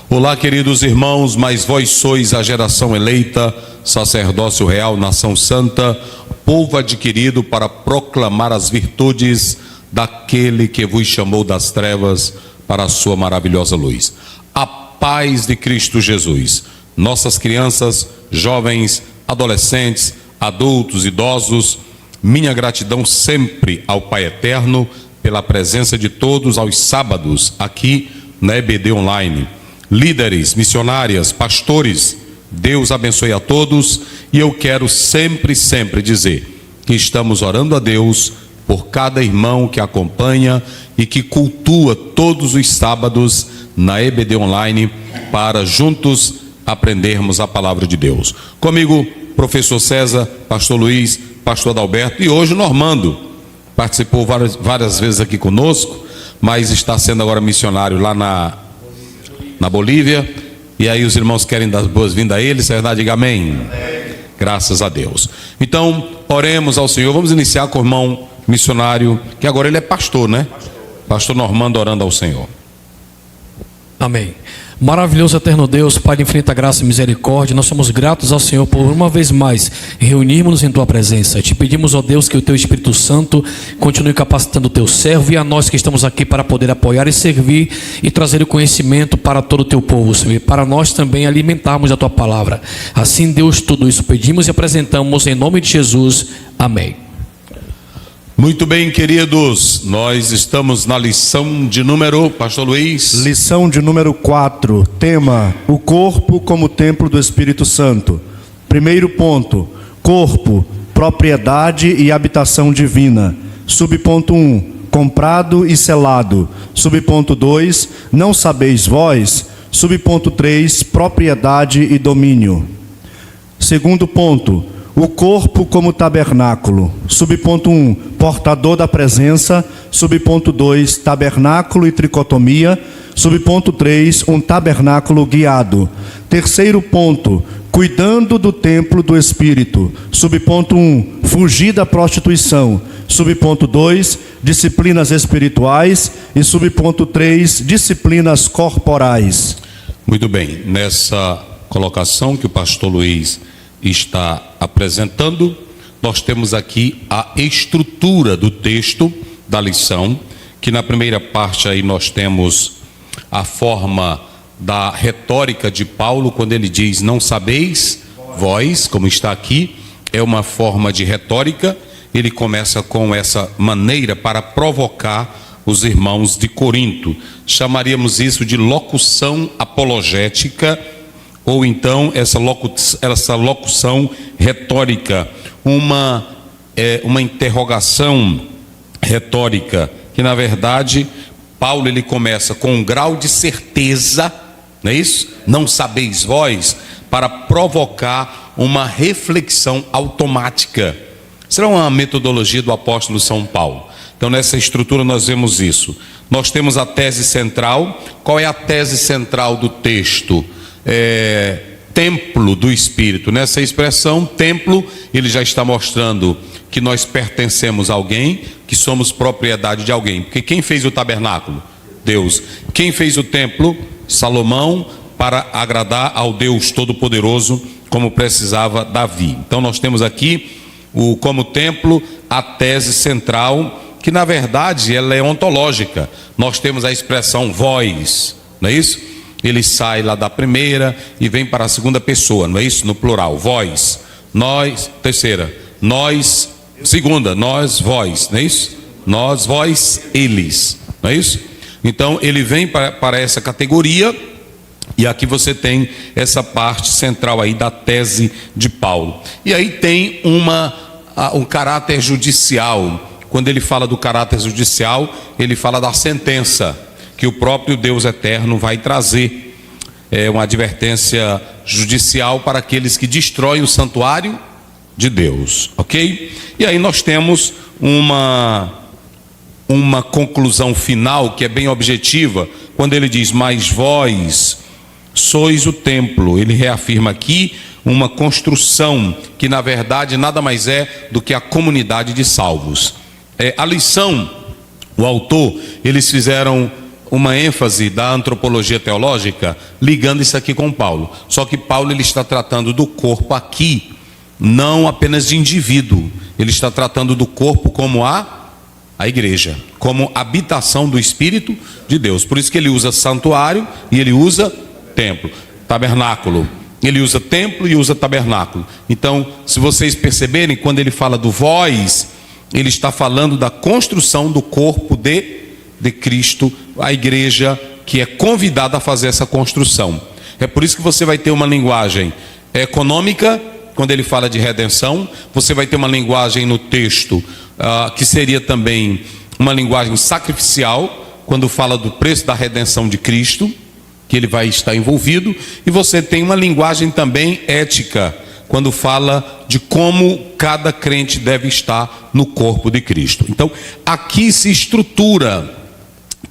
Olá, queridos irmãos, mas vós sois a geração eleita, sacerdócio real, nação santa, povo adquirido para proclamar as virtudes daquele que vos chamou das trevas para a sua maravilhosa luz. A paz de Cristo Jesus. Nossas crianças, jovens, adolescentes, adultos, idosos, minha gratidão sempre ao Pai Eterno pela presença de todos aos sábados aqui na EBD Online. Líderes, missionárias, pastores, Deus abençoe a todos, e eu quero sempre dizer que estamos orando a Deus por cada irmão que acompanha e que cultua todos os sábados na EBD Online para juntos aprendermos a palavra de Deus. Comigo, professor César, pastor Luiz, pastor Adalberto, e hoje o Normando participou várias vezes aqui conosco, mas está sendo agora missionário lá na Bolívia, e aí os irmãos querem dar boas-vindas a ele, se é verdade, diga amém. Graças a Deus. Então, oremos ao Senhor. Vamos iniciar com o irmão missionário, que agora ele é pastor, né? Pastor Normando, orando ao Senhor. Amém. Maravilhoso eterno Deus, Pai de infinita graça e misericórdia, nós somos gratos ao Senhor por uma vez mais reunirmos-nos em Tua presença. Te pedimos, ó Deus, que o Teu Espírito Santo continue capacitando o Teu servo e a nós que estamos aqui para poder apoiar e servir e trazer o conhecimento para todo o Teu povo, Senhor, e para nós também alimentarmos a Tua palavra. Assim, Deus, tudo isso pedimos e apresentamos em nome de Jesus. Amém. Muito bem, queridos, nós estamos na lição de número, pastor Luiz. Lição de número 4, tema: o corpo como templo do Espírito Santo. Primeiro ponto: corpo, propriedade e habitação divina. Subponto 1, comprado e selado. Subponto 2, não sabeis vós. Subponto 3, propriedade e domínio. Segundo ponto: o corpo como tabernáculo. Subponto 1, portador da presença. Subponto 2, tabernáculo e tricotomia. Subponto 3, um tabernáculo guiado. Terceiro ponto, cuidando do templo do Espírito. Subponto 1, fugir da prostituição. Subponto 2, disciplinas espirituais. E subponto 3, disciplinas corporais. Muito bem, nessa colocação que o pastor Luiz está apresentando, nós temos aqui a estrutura do texto da lição, que na primeira parte aí nós temos a forma da retórica de Paulo, quando ele diz não sabeis vós, como está aqui, é uma forma de retórica. Ele começa com essa maneira para provocar os irmãos de Corinto. Chamaríamos isso de locução apologética, ou então essa locução retórica, uma interrogação retórica, que na verdade Paulo ele começa com um grau de certeza, não é isso? Não sabeis vós, para provocar uma reflexão automática. Será uma metodologia do apóstolo São Paulo. Então nessa estrutura nós vemos isso. Nós temos a tese central. Qual é a tese central do texto? Templo do Espírito. Nessa expressão templo, ele já está mostrando que nós pertencemos a alguém, que somos propriedade de alguém, porque quem fez o tabernáculo? Deus. Quem fez o templo? Salomão, para agradar ao Deus Todo-Poderoso, como precisava Davi. Então nós temos aqui como templo a tese central, que na verdade ela é ontológica. Nós temos a expressão vós, não é isso? Ele sai lá da primeira e vem para a segunda pessoa, não é isso? No plural, vós, nós, terceira, nós, segunda, nós, vós, não é isso? Nós, vós, eles, não é isso? Então ele vem para essa categoria, e aqui você tem essa parte central aí da tese de Paulo. E aí tem um caráter judicial. Quando ele fala do caráter judicial, ele fala da sentença que o próprio Deus eterno vai trazer. É uma advertência judicial para aqueles que destroem o santuário de Deus, ok? E aí nós temos uma conclusão final que é bem objetiva, quando ele diz, mas vós sois o templo. Ele reafirma aqui uma construção que na verdade nada mais é do que a comunidade de salvos. A lição, o autor, eles fizeram uma ênfase da antropologia teológica ligando isso aqui com Paulo. Só que Paulo ele está tratando do corpo aqui, não apenas de indivíduo. Ele está tratando do corpo como a igreja, como habitação do Espírito de Deus. Por isso que ele usa santuário e ele usa templo, tabernáculo. Ele usa templo e usa tabernáculo. Então, se vocês perceberem, quando ele fala do vós, ele está falando da construção do corpo de Cristo, a igreja que é convidada a fazer essa construção. É por isso que você vai ter uma linguagem econômica, quando ele fala de redenção. Você vai ter uma linguagem no texto, que seria também uma linguagem sacrificial, quando fala do preço da redenção de Cristo, que ele vai estar envolvido. E você tem uma linguagem também ética, quando fala de como cada crente deve estar no corpo de Cristo. Então, aqui se estrutura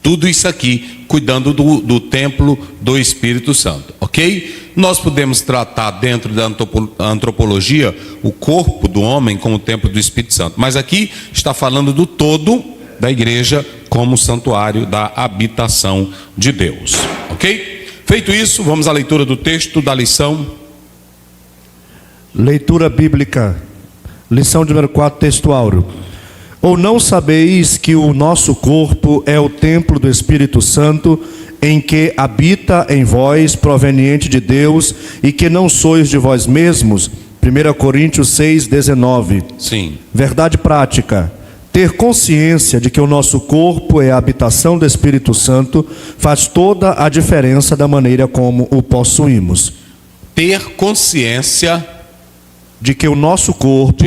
tudo isso aqui, cuidando do templo do Espírito Santo, ok? Nós podemos tratar dentro da antropologia o corpo do homem como o templo do Espírito Santo, mas aqui está falando do todo da igreja como santuário da habitação de Deus, ok? Feito isso, vamos à leitura do texto da lição. Leitura bíblica, lição de número 4, texto áureo. Ou não sabeis que o nosso corpo é o templo do Espírito Santo, em que habita em vós, proveniente de Deus, e que não sois de vós mesmos? 1 Coríntios 6, 19. Sim. Verdade prática. Ter consciência de que o nosso corpo é a habitação do Espírito Santo faz toda a diferença da maneira como o possuímos. Ter consciência de que o nosso corpo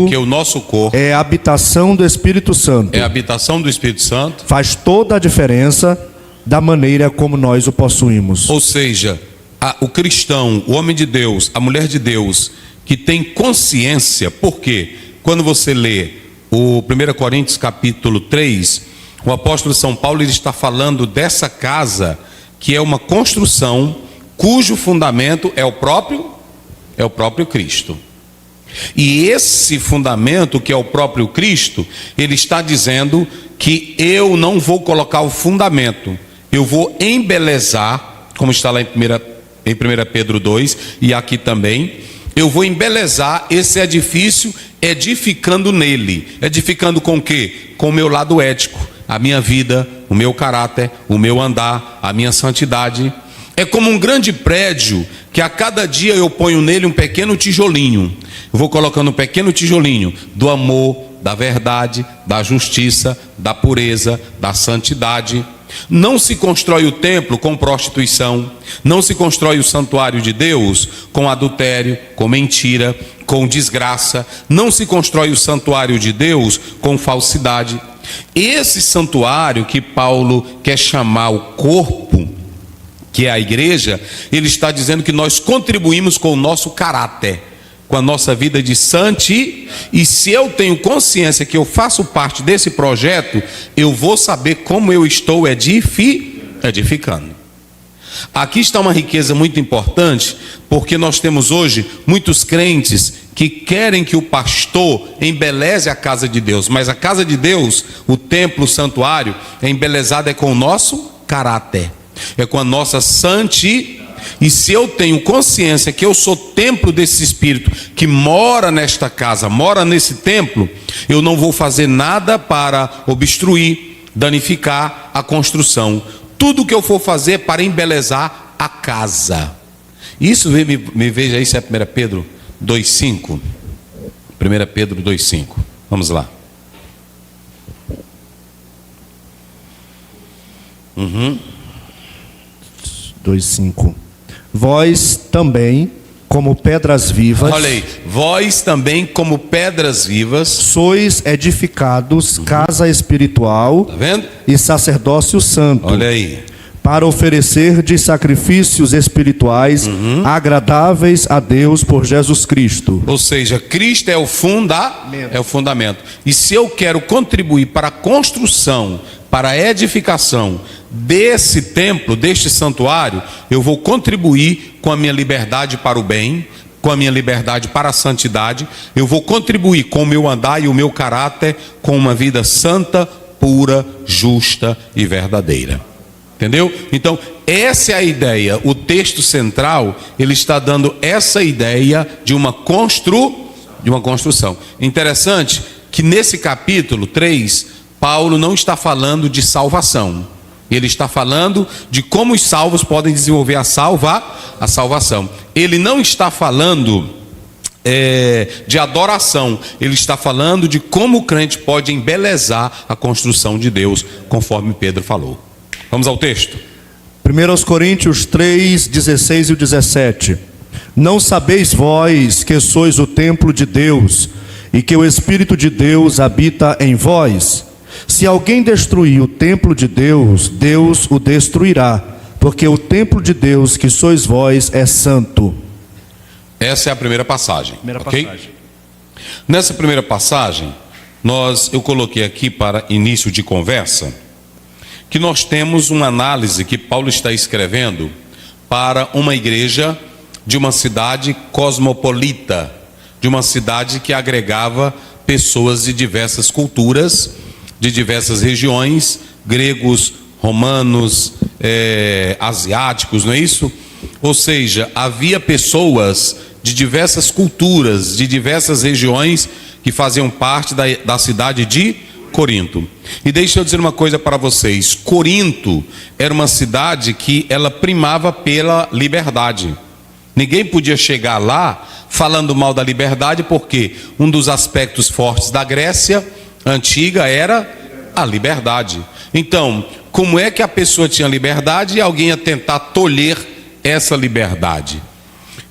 é a habitação do Espírito Santo. É a habitação do Espírito Santo. Faz toda a diferença da maneira como nós o possuímos. Ou seja, o cristão, o homem de Deus, a mulher de Deus, que tem consciência, porque quando você lê o 1 Coríntios capítulo 3, o apóstolo São Paulo ele está falando dessa casa, que é uma construção cujo fundamento é o próprio Cristo. E esse fundamento, que é o próprio Cristo, ele está dizendo que eu não vou colocar o fundamento, eu vou embelezar, como está lá em 1 Pedro 2, e aqui também, eu vou embelezar esse edifício, edificando nele. Edificando com o quê? Com o meu lado ético, a minha vida, o meu caráter, o meu andar, a minha santidade. É como um grande prédio, que a cada dia eu ponho nele um pequeno tijolinho. Eu vou colocando um pequeno tijolinho do amor, da verdade, da justiça, da pureza, da santidade. Não se constrói o templo com prostituição, não se constrói o santuário de Deus com adultério, com mentira, com desgraça, não se constrói o santuário de Deus com falsidade. Esse santuário que Paulo quer chamar o corpo, que é a igreja, ele está dizendo que nós contribuímos com o nosso caráter, com a nossa vida de santidade, e se eu tenho consciência que eu faço parte desse projeto, eu vou saber como eu estou edificando. Aqui está uma riqueza muito importante, porque nós temos hoje muitos crentes que querem que o pastor embeleze a casa de Deus, mas a casa de Deus, o templo, o santuário, é embelezado com o nosso caráter, é com a nossa santidade. E se eu tenho consciência que eu sou templo desse Espírito que mora nesta casa, mora nesse templo, eu não vou fazer nada para obstruir, danificar a construção. Tudo que eu for fazer é para embelezar a casa. Isso, me veja isso, é 1 Pedro 2,5. 1 Pedro 2,5. Vamos lá. 2,5. Vós também, como pedras vivas. Olha aí, vós também, como pedras vivas, sois edificados, casa espiritual, tá vendo? E sacerdócio santo. Olha aí. Para oferecer de sacrifícios espirituais agradáveis a Deus por Jesus Cristo. Ou seja, Cristo é o fundamento. E se eu quero contribuir para a construção, para a edificação desse templo, deste santuário, eu vou contribuir com a minha liberdade para o bem, com a minha liberdade para a santidade, eu vou contribuir com o meu andar e o meu caráter com uma vida santa, pura, justa e verdadeira. Entendeu? Então, essa é a ideia. O texto central, ele está dando essa ideia de uma construção. Interessante que nesse capítulo 3, Paulo não está falando de salvação. Ele está falando de como os salvos podem desenvolver a salvação. Ele não está falando de adoração. Ele está falando de como o crente pode embelezar a construção de Deus, conforme Pedro falou. Vamos ao texto. 1 Coríntios 3, 16 e 17. Não sabeis vós que sois o templo de Deus e que o Espírito de Deus habita em vós? Se alguém destruir o templo de Deus, Deus o destruirá, porque o templo de Deus que sois vós é santo. Essa é a primeira passagem. Ok? Passagem. Nessa primeira passagem, eu coloquei aqui para início de conversa, que nós temos uma análise que Paulo está escrevendo para uma igreja de uma cidade cosmopolita, de uma cidade que agregava pessoas de diversas culturas, de diversas regiões, gregos, romanos, asiáticos, não é isso? Ou seja, havia pessoas de diversas culturas, de diversas regiões que faziam parte da cidade de Corinto. E deixa eu dizer uma coisa para vocês. Corinto era uma cidade que ela primava pela liberdade. Ninguém podia chegar lá falando mal da liberdade, porque um dos aspectos fortes da Grécia antiga era a liberdade. Então, como é que a pessoa tinha liberdade e alguém ia tentar tolher essa liberdade?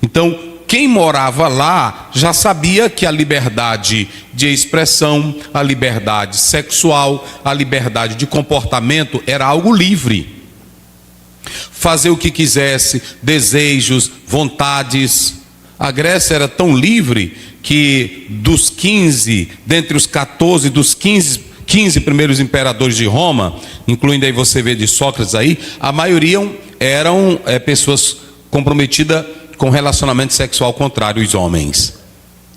Então, quem morava lá já sabia que a liberdade de expressão, a liberdade sexual, a liberdade de comportamento era algo livre. Fazer o que quisesse, desejos, vontades. A Grécia era tão livre que dentre os 14, dos 15 primeiros imperadores de Roma, incluindo aí você vê de Sócrates aí, a maioria eram pessoas comprometidas com relacionamento sexual contrário aos homens.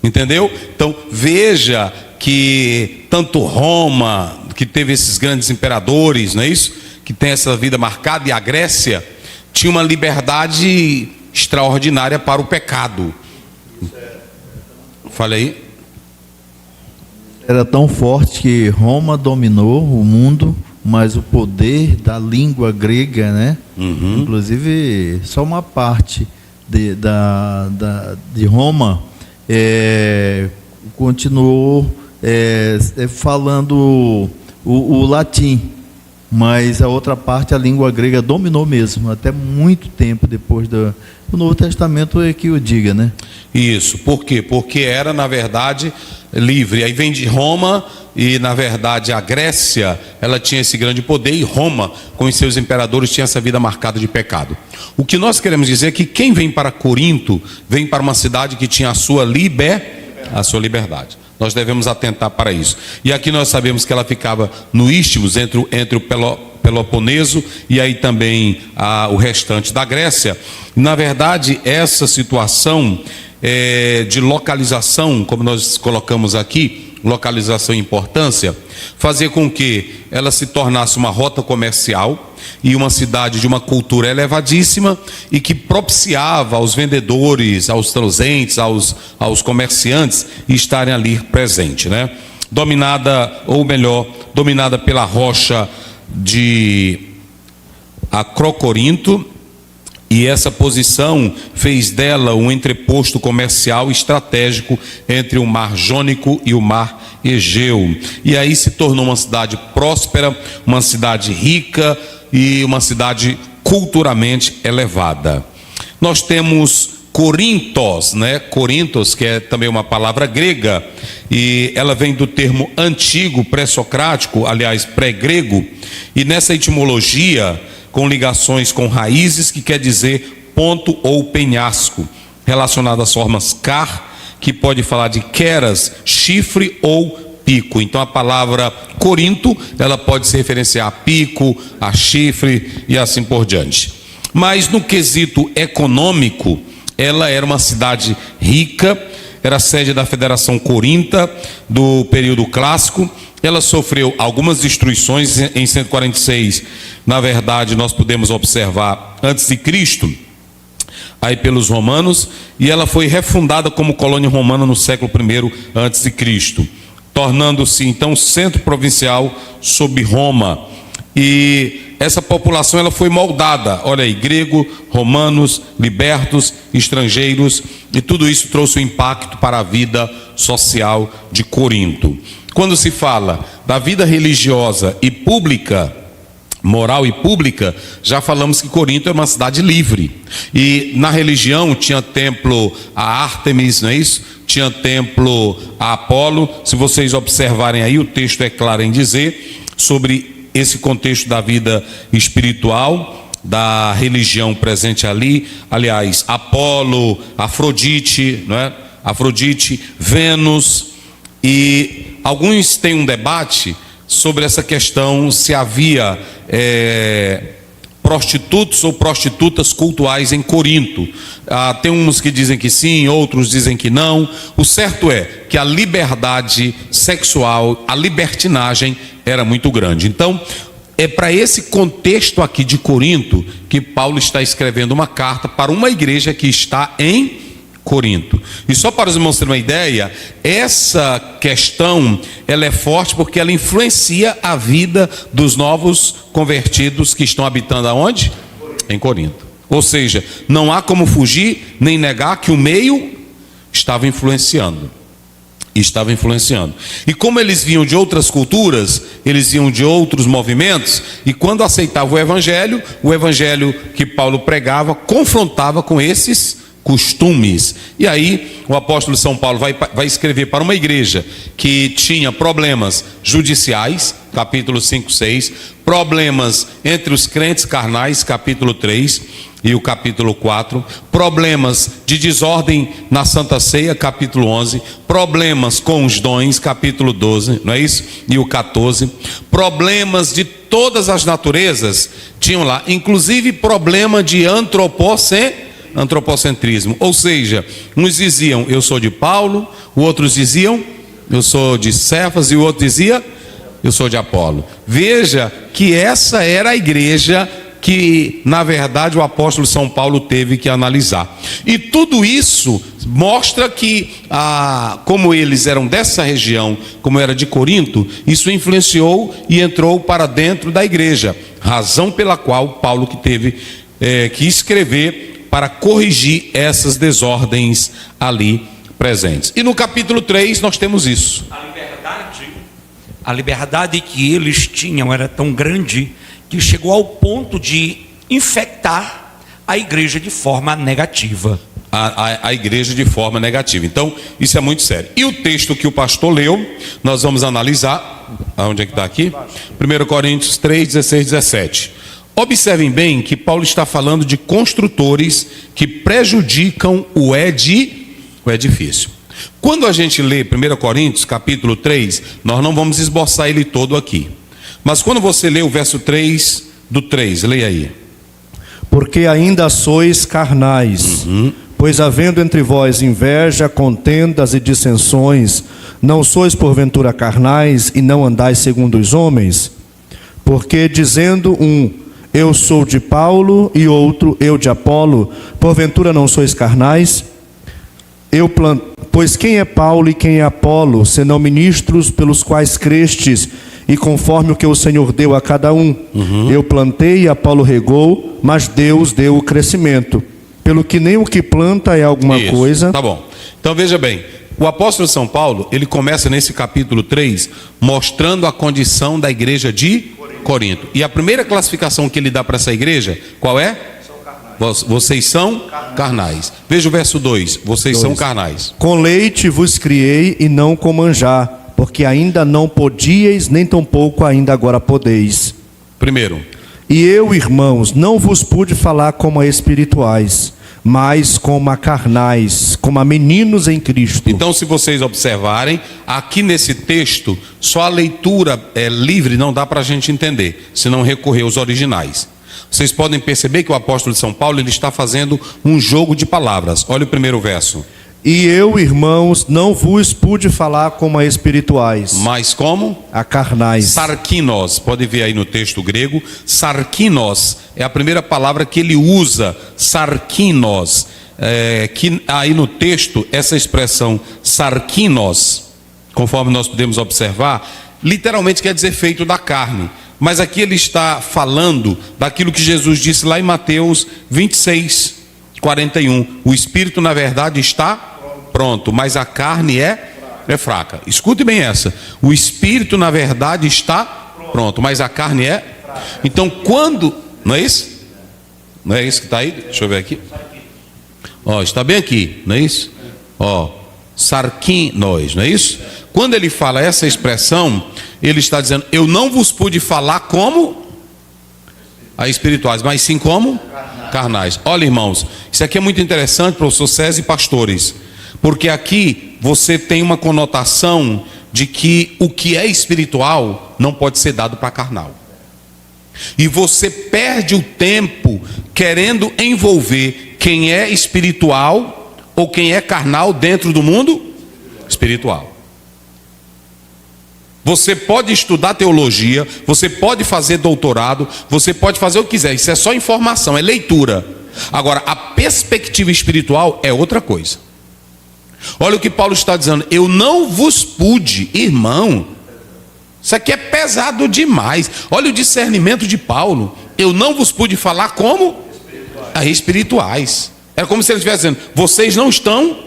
Entendeu? Então veja que tanto Roma, que teve esses grandes imperadores, não é isso? Que tem essa vida marcada, e a Grécia tinha uma liberdade extraordinária para o pecado. Fale aí. Era tão forte que Roma dominou o mundo, mas o poder da língua grega, né? Inclusive, só uma parte de Roma continuou falando o latim, mas a outra parte, a língua grega, dominou mesmo, até muito tempo depois do Novo Testamento é que o diga, né? Isso, por quê? Porque era, na verdade, livre. Aí vem de Roma, e na verdade a Grécia, ela tinha esse grande poder, e Roma, com os seus imperadores, tinha essa vida marcada de pecado. O que nós queremos dizer é que quem vem para Corinto, vem para uma cidade que tinha a sua liberdade. Nós devemos atentar para isso. E aqui nós sabemos que ela ficava no Istmos, entre o Peloponeso e aí também o restante da Grécia. Na verdade, essa situação de localização, como nós colocamos aqui, localização e importância, fazer com que ela se tornasse uma rota comercial e uma cidade de uma cultura elevadíssima, e que propiciava aos vendedores, aos transeuntes, aos comerciantes estarem ali presentes, né? Dominada pela rocha de Acrocorinto, e essa posição fez dela um entreposto comercial estratégico entre o Mar Jônico e o Mar Egeu. E aí se tornou uma cidade próspera, uma cidade rica e uma cidade culturalmente elevada. Nós temos Corintos, né? Corintos, que é também uma palavra grega, e ela vem do termo antigo, pré-socrático, aliás, pré-grego, e nessa etimologia, com ligações com raízes, que quer dizer ponto ou penhasco, relacionado às formas car, que pode falar de queras, chifre ou pico. Então a palavra Corinto, ela pode se referenciar a pico, a chifre e assim por diante. Mas no quesito econômico, ela era uma cidade rica, era sede da Federação Corinta do período clássico, ela sofreu algumas destruições em 146. Na verdade, nós podemos observar antes de Cristo, aí pelos romanos, e ela foi refundada como colônia romana no século I antes de Cristo, tornando-se então centro provincial sob Roma. E essa população ela foi moldada, olha aí, grego, romanos, libertos, estrangeiros, e tudo isso trouxe um impacto para a vida social de Corinto. Quando se fala da vida religiosa e pública, moral e pública, já falamos que Corinto é uma cidade livre. E na religião tinha templo a Ártemis, não é isso? Tinha templo a Apolo. Se vocês observarem aí, o texto é claro em dizer sobre esse contexto da vida espiritual, da religião presente ali. Aliás, Apolo, Afrodite, não é? Afrodite, Vênus. E alguns têm um debate sobre essa questão, se havia prostitutos ou prostitutas cultuais em Corinto. Tem uns que dizem que sim, outros dizem que não. O certo é que a liberdade sexual, a libertinagem era muito grande. Então, é para esse contexto aqui de Corinto que Paulo está escrevendo uma carta para uma igreja que está em Corinto. E só para os irmãos terem uma ideia, essa questão ela é forte porque ela influencia a vida dos novos convertidos que estão habitando aonde? Em Corinto. Ou seja, não há como fugir nem negar que o meio estava influenciando. E como eles vinham de outras culturas, eles vinham de outros movimentos, e quando aceitavam o evangelho que Paulo pregava confrontava com esses costumes. E aí o apóstolo São Paulo vai escrever para uma igreja que tinha problemas judiciais, capítulo 5, 6, problemas entre os crentes carnais, capítulo 3 e o capítulo 4, problemas de desordem na Santa Ceia, capítulo 11, problemas com os dons, capítulo 12, não é isso? E o 14, problemas de todas as naturezas tinham lá, inclusive problema de antropocentrismo, ou seja, uns diziam eu sou de Paulo, outros diziam eu sou de Cefas e o outro dizia eu sou de Apolo. Veja que essa era a igreja que na verdade o apóstolo São Paulo teve que analisar, e tudo isso mostra que como eles eram dessa região, como era de Corinto, isso influenciou e entrou para dentro da igreja, razão pela qual Paulo que teve que escrever para corrigir essas desordens ali presentes. E no capítulo 3 nós temos isso. A liberdade que eles tinham era tão grande que chegou ao ponto de infectar a igreja de forma negativa. A igreja de forma negativa. Então, isso é muito sério. E o texto que o pastor leu, nós vamos analisar. Onde é que está aqui? 1 Coríntios 3, 16, 17. Observem bem que Paulo está falando de construtores que prejudicam o edifício. Quando a gente lê 1 Coríntios capítulo 3, nós não vamos esboçar ele todo aqui. Mas quando você lê o verso 3 do 3, leia aí. Porque ainda sois carnais, pois havendo entre vós inveja, contendas e dissensões, não sois porventura carnais e não andais segundo os homens? Porque dizendo um, eu sou de Paulo, e outro, eu de Apolo, porventura não sois carnais? Pois quem é Paulo e quem é Apolo, senão ministros pelos quais crestes, e conforme o que o Senhor deu a cada um? Eu plantei e Apolo regou, mas Deus deu o crescimento. Pelo que nem o que planta é alguma coisa. Tá bom. Então veja bem, o apóstolo São Paulo, ele começa nesse capítulo 3, mostrando a condição da igreja de Corinto. E a primeira classificação que ele dá para essa igreja, qual é? Vocês são carnais. Veja o verso 2, vocês são carnais. Com leite vos criei e não com manjar, porque ainda não podíeis, nem tampouco ainda agora podeis. Primeiro. E eu, irmãos, não vos pude falar como a espirituais, mas como a carnais, como a meninos em Cristo. Então, se vocês observarem, aqui nesse texto, só a leitura livre não dá para a gente entender, se não recorrer aos originais. Vocês podem perceber que o apóstolo de São Paulo ele está fazendo um jogo de palavras. Olha o primeiro verso. E eu, irmãos, não vos pude falar como a espirituais, Mas como? a carnais. Sarkinos, pode ver aí no texto grego, sarkinos é a primeira palavra que ele usa, sarkinos, que aí no texto, essa expressão sarkinos, conforme nós podemos observar, literalmente quer dizer feito da carne, mas aqui ele está falando daquilo que Jesus disse lá em Mateus 26, 41, o espírito na verdade está pronto, mas a carne é fraca. Escute bem essa. O espírito na verdade está pronto, mas a carne é. Então quando, não é isso? Não é isso que está aí? Deixa eu ver aqui. Ó, está bem aqui, não é isso? Ó, sarkinos, não é isso? Quando ele fala essa expressão, ele está dizendo: eu não vos pude falar como a espirituais, mas sim como carnais. Olha, irmãos, isso aqui é muito interessante, professor César e pastores, porque aqui você tem uma conotação de que o que é espiritual não pode ser dado para carnal. E você perde o tempo querendo envolver quem é espiritual ou quem é carnal dentro do mundo espiritual. Você pode estudar teologia, você pode fazer doutorado, você pode fazer o que quiser, isso é só informação, é leitura. Agora, a perspectiva espiritual é outra coisa. Olha o que Paulo está dizendo: eu não vos pude, irmão. Isso aqui é pesado demais. Olha o discernimento de Paulo. Eu não vos pude falar como a espirituais. Era como se ele estivesse dizendo: vocês não estão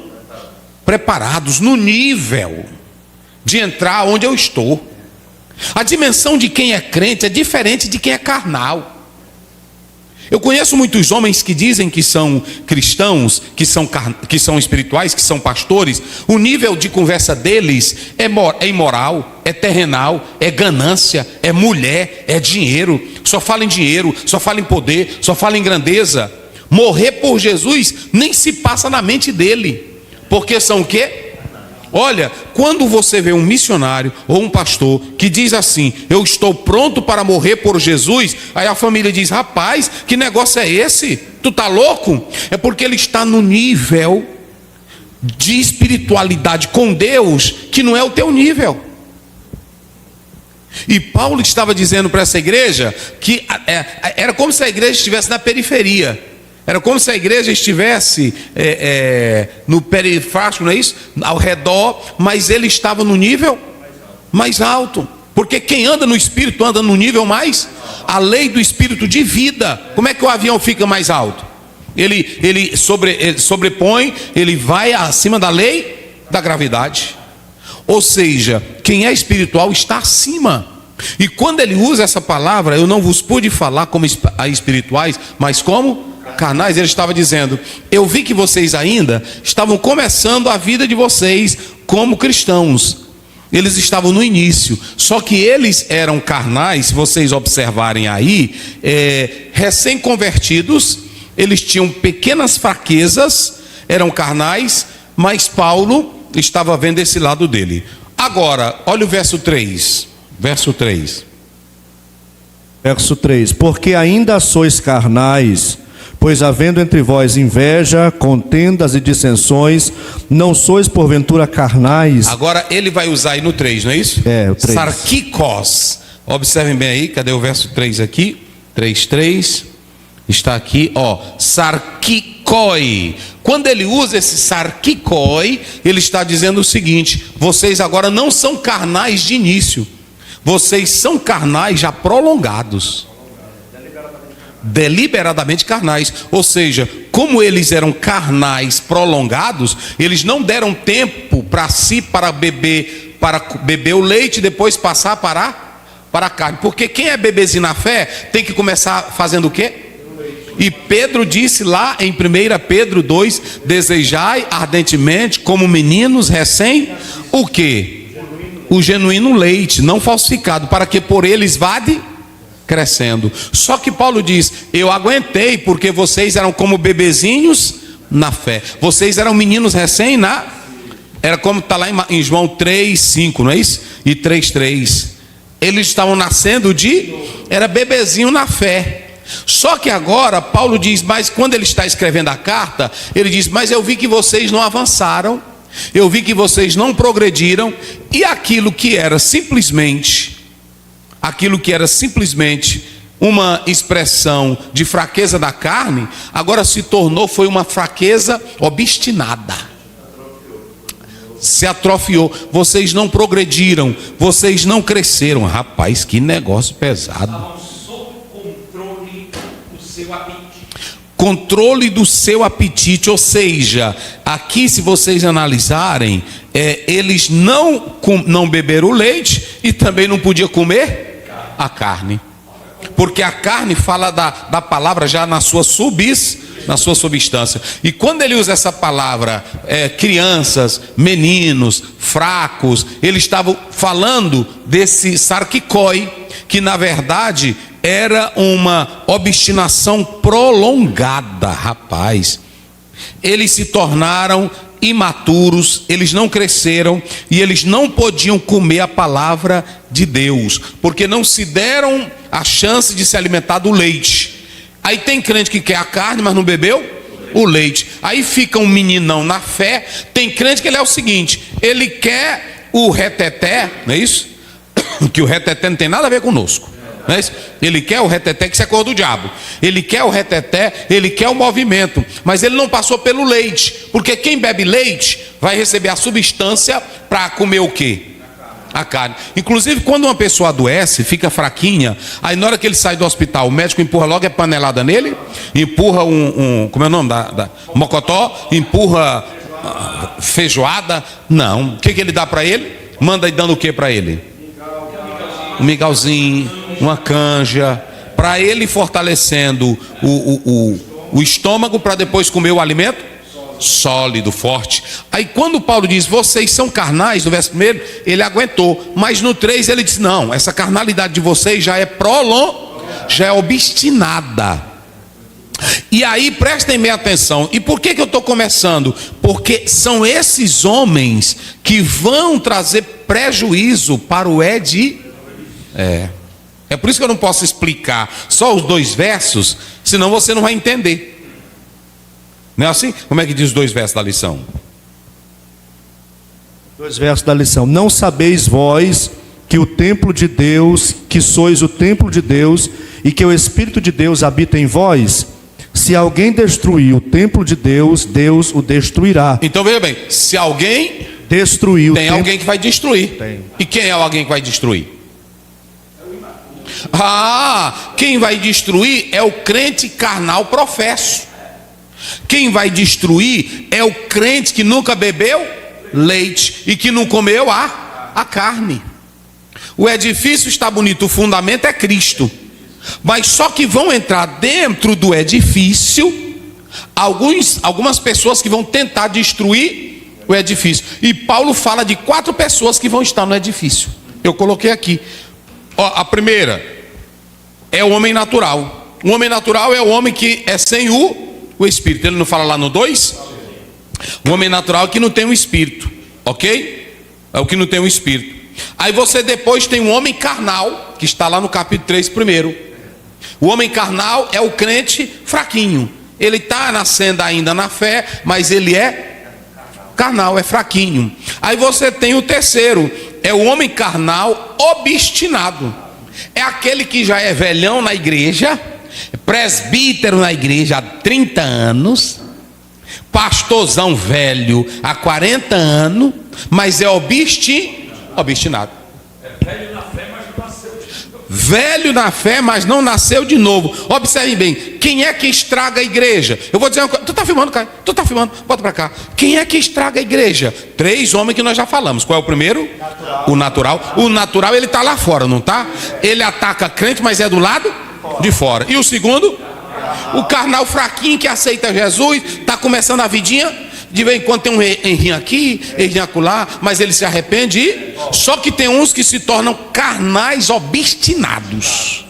preparados no nível de entrar onde eu estou. A dimensão de quem é crente é diferente de quem é carnal. Eu conheço muitos homens que dizem que são cristãos, que são espirituais, que são pastores. O nível de conversa deles é imoral, é terrenal, é ganância, é mulher, é dinheiro. Só fala em dinheiro, só fala em poder, só fala em grandeza. Morrer por Jesus nem se passa na mente dele. Porque são o quê? Olha, quando você vê um missionário ou um pastor que diz assim: eu estou pronto para morrer por Jesus, aí a família diz: rapaz, que negócio é esse? Tu tá louco? É porque ele está no nível de espiritualidade com Deus que não é o teu nível. E Paulo estava dizendo para essa igreja que era como se a igreja estivesse na periferia. Era como se a igreja estivesse no perifástico, não é isso? Ao redor, mas ele estava no nível mais alto. Porque quem anda no Espírito anda no nível mais. A lei do Espírito de vida. Como é que o avião fica mais alto? Ele sobrepõe, ele vai acima da lei da gravidade. Ou seja, quem é espiritual está acima. E quando ele usa essa palavra: eu não vos pude falar como a espirituais, mas como carnais, ele estava dizendo: eu vi que vocês ainda estavam começando a vida de vocês como cristãos. Eles estavam no início, só que eles eram carnais. Se vocês observarem aí, recém-convertidos, eles tinham pequenas fraquezas, eram carnais, mas Paulo estava vendo esse lado dele. Agora, olha o verso 3. Verso 3. Verso 3: porque ainda sois carnais, pois havendo entre vós inveja, contendas e dissensões, não sois porventura carnais. Agora ele vai usar aí no 3, não é isso? O 3. Sarkikos. Observem bem aí, cadê o verso 3 aqui? 3. Está aqui, ó. Sarkikoi. Quando ele usa esse sarkikoi, ele está dizendo o seguinte: vocês agora não são carnais de início. Vocês são carnais já prolongados. Deliberadamente carnais. Ou seja, como eles eram carnais prolongados, eles não deram tempo para beber o leite e depois passar para a carne. Porque quem é bebezinho na fé tem que começar fazendo o quê? E Pedro disse lá em 1 Pedro 2: desejai ardentemente como meninos recém o quê? O genuíno leite, não falsificado, para que por eles vade crescendo. Só que Paulo diz: eu aguentei, porque vocês eram como bebezinhos na fé. Vocês eram meninos recém era como está lá em João 3:5, não é isso? E 3:3. Eles estavam nascendo era bebezinho na fé. Só que agora Paulo diz, mas quando ele está escrevendo a carta, ele diz, mas eu vi que vocês não avançaram, eu vi que vocês não progrediram, e aquilo que era simplesmente uma expressão de fraqueza da carne, agora foi uma fraqueza obstinada. Se atrofiou, vocês não progrediram, vocês não cresceram. Rapaz, que negócio pesado. Controle do seu apetite, ou seja, aqui se vocês analisarem, eles não beberam leite e também não podiam comer a carne, porque a carne fala da palavra já na sua substância, e quando ele usa essa palavra, crianças, meninos, fracos, ele estava falando desse sarquicói, que na verdade era uma obstinação prolongada. Rapaz, eles se tornaram imaturos, eles não cresceram e eles não podiam comer a palavra de Deus, porque não se deram a chance de se alimentar do leite. Aí tem crente que quer a carne, mas não bebeu o leite. Aí fica um meninão na fé. Tem crente que ele é o seguinte, ele quer o reteté, não é isso? Que o reteté não tem nada a ver conosco. Não é isso? Ele quer o reteté, que isso é cor do diabo. Ele quer o reteté, ele quer o movimento, mas ele não passou pelo leite, porque quem bebe leite vai receber a substância para comer o quê? A carne. Inclusive, quando uma pessoa adoece, fica fraquinha, aí na hora que ele sai do hospital, o médico empurra logo panelada nele, empurra como é o nome? Mocotó, empurra feijoada. Não. O que ele dá para ele? Manda dando o que para ele? Um migalzinho, uma canja, para ele fortalecendo o estômago, para depois comer o alimento sólido, forte. Aí quando Paulo diz, vocês são carnais, no verso 1, ele aguentou, mas no 3 ele diz, não, essa carnalidade de vocês já é já é obstinada. E aí prestem bem atenção. E por que eu estou começando? Porque são esses homens que vão trazer prejuízo para o É por isso que eu não posso explicar só os 2 versos, senão você não vai entender. Não é assim? Como é que diz os 2 versos da lição? 2 versos da lição. Não sabeis vós que o templo de Deus, que sois o templo de Deus, e que o Espírito de Deus habita em vós? Se alguém destruir o templo de Deus, Deus o destruirá. Então veja bem, se alguém destruir o tem alguém que vai destruir. Tem. E quem é alguém que vai destruir? Quem vai destruir é o crente carnal professo. Quem vai destruir é o crente que nunca bebeu leite e que não comeu a carne. O edifício está bonito, o fundamento é Cristo, mas só que vão entrar dentro do edifício algumas pessoas que vão tentar destruir o edifício. E Paulo fala de 4 pessoas que vão estar no edifício. Eu coloquei aqui. A primeira é o homem natural. O homem natural é o homem que é sem o Espírito. Ele não fala lá no 2? O homem natural é que não tem o Espírito, ok? É o que não tem o Espírito. Aí você depois tem o homem carnal, que está lá no capítulo 3 primeiro. O homem carnal é o crente fraquinho. Ele está nascendo ainda na fé, mas ele é carnal, é fraquinho. Aí você tem o terceiro, é o homem carnal obstinado. É aquele que já é velhão na igreja, presbítero na igreja há 30 anos, pastorzão velho há 40 anos, mas é obstinado. Velho na fé, mas não nasceu de novo. Observe bem, quem é que estraga a igreja? Eu vou dizer uma coisa. Tu está filmando, Caio? Tu está filmando? Bota para cá. Quem é que estraga a igreja? 3 homens que nós já falamos. Qual é o primeiro? O natural. O natural, ele está lá fora, não está? Ele ataca crente, mas é do lado de fora. E o segundo? O carnal fraquinho que aceita Jesus, está começando a vidinha. De vez em quando tem um errinho aqui, errinho acolá, mas ele se arrepende. Só que tem uns que se tornam carnais obstinados.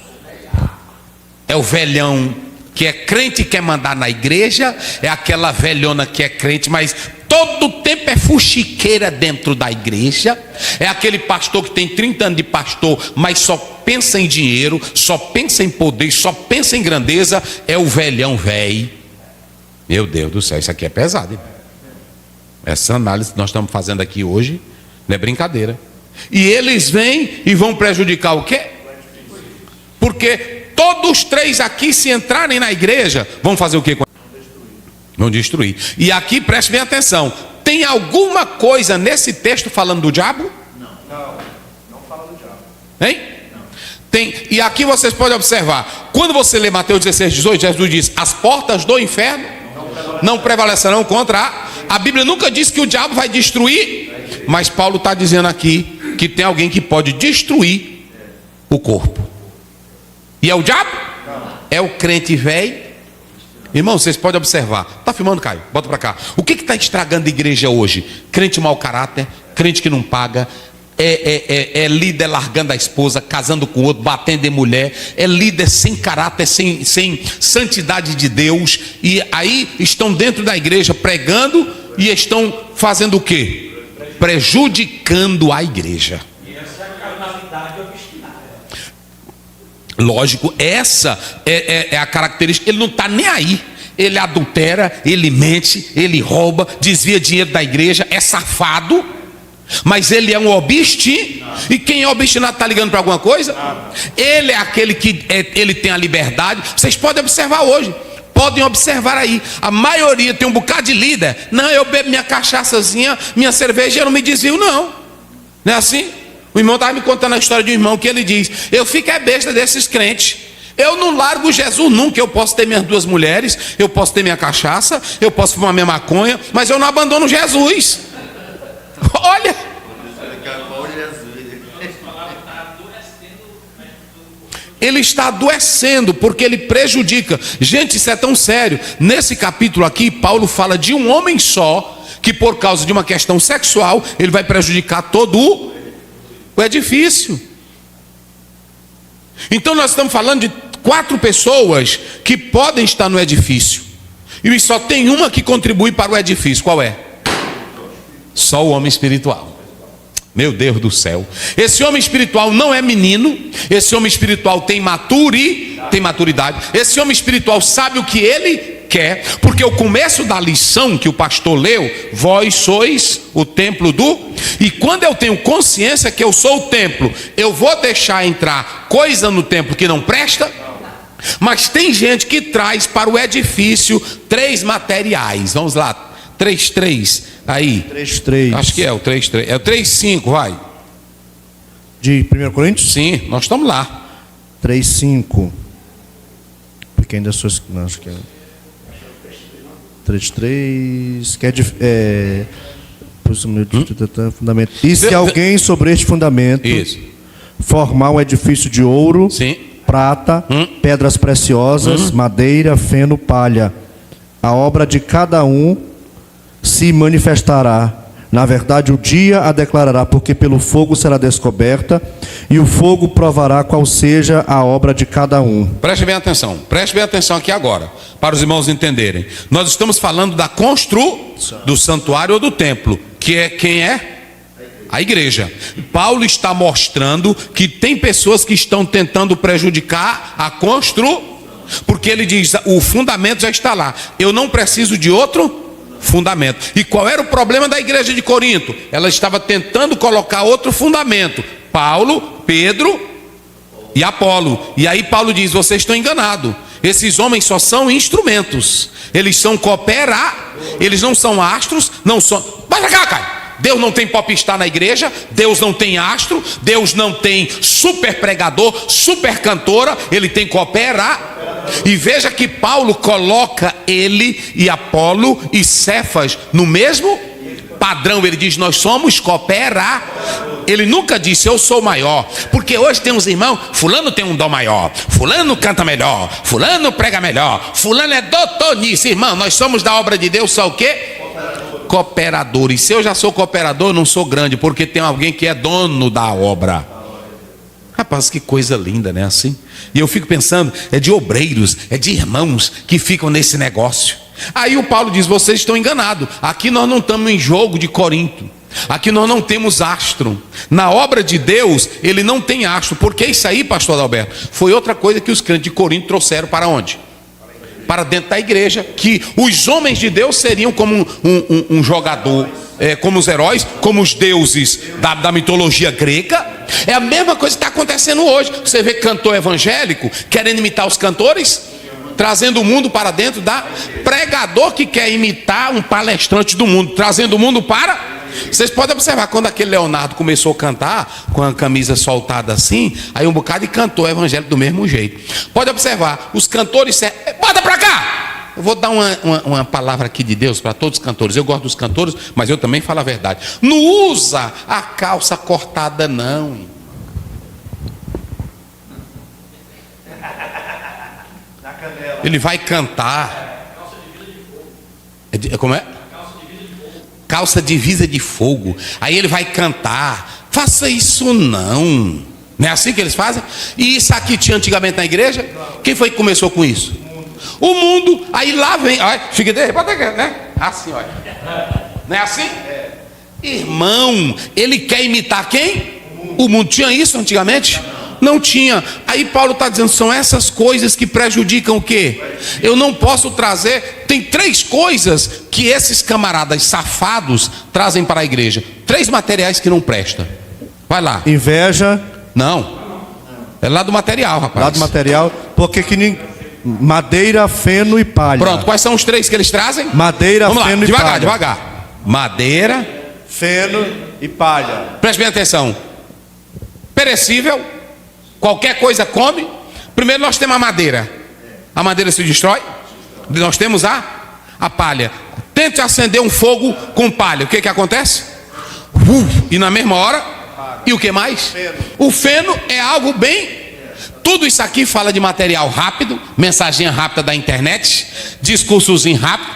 É o velhão que é crente e quer mandar na igreja, é aquela velhona que é crente, mas todo tempo é fuxiqueira dentro da igreja, é aquele pastor que tem 30 anos de pastor, mas só pensa em dinheiro, só pensa em poder, só pensa em grandeza, é o velhão velho. Meu Deus do céu, isso aqui é pesado, hein? Essa análise que nós estamos fazendo aqui hoje não é brincadeira. E eles vêm e vão prejudicar o quê? Porque todos os três aqui, se entrarem na igreja, vão fazer o quê? Vão destruir. E aqui, preste bem atenção, tem alguma coisa nesse texto falando do diabo? Não fala do diabo. Hein? Tem, e aqui vocês podem observar, quando você lê Mateus 16:18, Jesus diz: as portas do inferno não prevalecerão contra a Bíblia nunca diz que o diabo vai destruir, mas Paulo está dizendo aqui que tem alguém que pode destruir o corpo. E é o diabo? É o crente velho. Irmão, vocês podem observar. Está filmando, Caio? Bota para cá. O que está estragando a igreja hoje? Crente mau caráter, crente que não paga, é líder largando a esposa, casando com outro, batendo em mulher, é líder sem caráter, sem santidade de Deus, e aí estão dentro da igreja pregando e estão fazendo o quê? Prejudicando a igreja. Lógico, essa é a característica. Ele não está nem aí. Ele adultera, ele mente, ele rouba, desvia dinheiro da igreja, é safado. Mas ele é um obstinado. E quem é obstinado está ligando para alguma coisa? Ele é aquele que ele tem a liberdade. Vocês podem observar hoje. Podem observar aí. A maioria tem um bocado de líder. Não, eu bebo minha cachaçazinha, minha cerveja, eu não me desvio, não. Não é assim? O irmão estava me contando a história de um irmão que ele diz: eu fico besta desses crentes. Eu não largo Jesus nunca. Eu posso ter minhas duas mulheres, eu posso ter minha cachaça, eu posso fumar minha maconha, mas eu não abandono Jesus. Olha, ele está adoecendo porque ele prejudica. Gente, isso é tão sério. Nesse capítulo aqui, Paulo fala de um homem só, que por causa de uma questão sexual, ele vai prejudicar todo o edifício. Então nós estamos falando de 4 pessoas que podem estar no edifício, e só tem uma que contribui para o edifício. Qual é? Só o homem espiritual. Meu Deus do céu. Esse homem espiritual não é menino. Esse homem espiritual tem maturidade. Esse homem espiritual sabe o que ele quer, porque o começo da lição que o pastor leu: vós sois o templo do... E quando eu tenho consciência que eu sou o templo, eu vou deixar entrar coisa no templo que não presta? Mas tem gente que traz para o edifício 3 materiais. Vamos lá, 3:3 aí. 3:3. Acho que é o 3:3. É o 3:5, vai. De 1 Coríntios? Sim, nós estamos lá. 3:5. Porque ainda sou... Não, acho que é 3:3. Que é fundamento. E se alguém sobre este fundamento formar um edifício de ouro, sim, prata, pedras preciosas, madeira, feno, palha, a obra de cada um se manifestará. Na verdade, o dia a declarará, porque pelo fogo será descoberta, e o fogo provará qual seja a obra de cada um. Preste bem atenção aqui agora, para os irmãos entenderem. Nós estamos falando da construção do santuário ou do templo, que é quem é? A igreja. Paulo está mostrando que tem pessoas que estão tentando prejudicar a construção, porque ele diz: o fundamento já está lá, eu não preciso de outro fundamento. E qual era o problema da igreja de Corinto? Ela estava tentando colocar outro fundamento: Paulo, Pedro e Apolo. E aí Paulo diz: vocês estão enganados. Esses homens só são instrumentos. Eles são eles não são astros, não são... Vai pra cá, Caio. Deus não tem popstar na igreja, Deus não tem astro, Deus não tem super pregador, super cantora, ele tem cooperar. E veja que Paulo coloca ele e Apolo e Cefas no mesmo padrão. Ele diz: nós somos cooperar. Ele nunca disse: eu sou maior. Porque hoje tem uns irmãos: fulano tem um dom maior, fulano canta melhor, fulano prega melhor, fulano é doutor nisso. Irmão, nós somos da obra de Deus só o quê? Cooperadores. Se eu já sou cooperador, eu não sou grande, porque tem alguém que é dono da obra. Rapaz, que coisa linda, né? Assim. E eu fico pensando, é de obreiros, é de irmãos que ficam nesse negócio. Aí o Paulo diz: vocês estão enganados. Aqui nós não estamos em jogo de Corinto. Aqui nós não temos astro. Na obra de Deus, ele não tem astro. Porque isso aí, pastor Adalberto, foi outra coisa que os crentes de Corinto trouxeram para onde? Para dentro da igreja. Que os homens de Deus seriam como um jogador, como os heróis, como os deuses da mitologia grega. É a mesma coisa que está acontecendo hoje. Você vê cantor evangélico querendo imitar os cantores, trazendo o mundo para dentro da... Pregador que quer imitar um palestrante do mundo, trazendo o mundo para... Vocês podem observar, quando aquele Leonardo começou a cantar com a camisa soltada assim, aí um bocado de cantor evangélico do mesmo jeito. Pode observar, os cantores... Bota pra cá! Eu vou dar uma palavra aqui de Deus para todos os cantores. Eu gosto dos cantores, mas eu também falo a verdade. Não usa a calça cortada, não. Ele vai cantar. Como é? Calça divisa de fogo. Aí ele vai cantar. Faça isso não. Não é assim que eles fazem? E isso aqui tinha antigamente na igreja? Quem foi que começou com isso? O mundo. Aí lá vem. Olha, fica de né? Assim, olha. Não é assim? Irmão, ele quer imitar quem? O mundo. Tinha isso antigamente? Não tinha. Aí Paulo está dizendo, são essas coisas que prejudicam o quê? Eu não posso trazer. Tem 3 coisas que esses camaradas safados trazem para a igreja. 3 materiais que não prestam. Vai lá. Inveja. Não. É lá do material, rapaz. Lá do material. Porque que madeira, feno e palha. Pronto, quais são os 3 que eles trazem? Madeira, vamos lá, feno e palha. Devagar. Madeira, feno e palha. Preste bem atenção. Perecível. Qualquer coisa come. Primeiro nós temos a madeira. A madeira se destrói. Nós temos a palha. Tente acender um fogo com palha. O que acontece? E na mesma hora. E o que mais? Feno. O feno é algo bem... Tudo isso aqui fala de material rápido. Mensagem rápida da internet. Discursozinho rápido.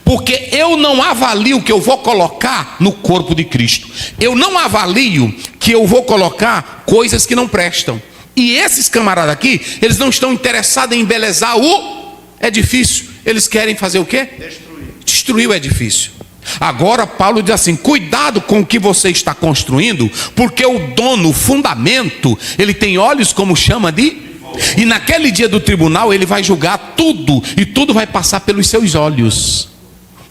Porque eu não avalio que eu vou colocar no corpo de Cristo. Eu não avalio que eu vou colocar coisas que não prestam. E esses camaradas aqui, eles não estão interessados em embelezar o edifício. Eles querem fazer o quê? Destruir o edifício. Agora Paulo diz assim, cuidado com o que você está construindo, porque o dono, o fundamento, ele tem olhos como chama de... E naquele dia do tribunal ele vai julgar tudo, e tudo vai passar pelos seus olhos.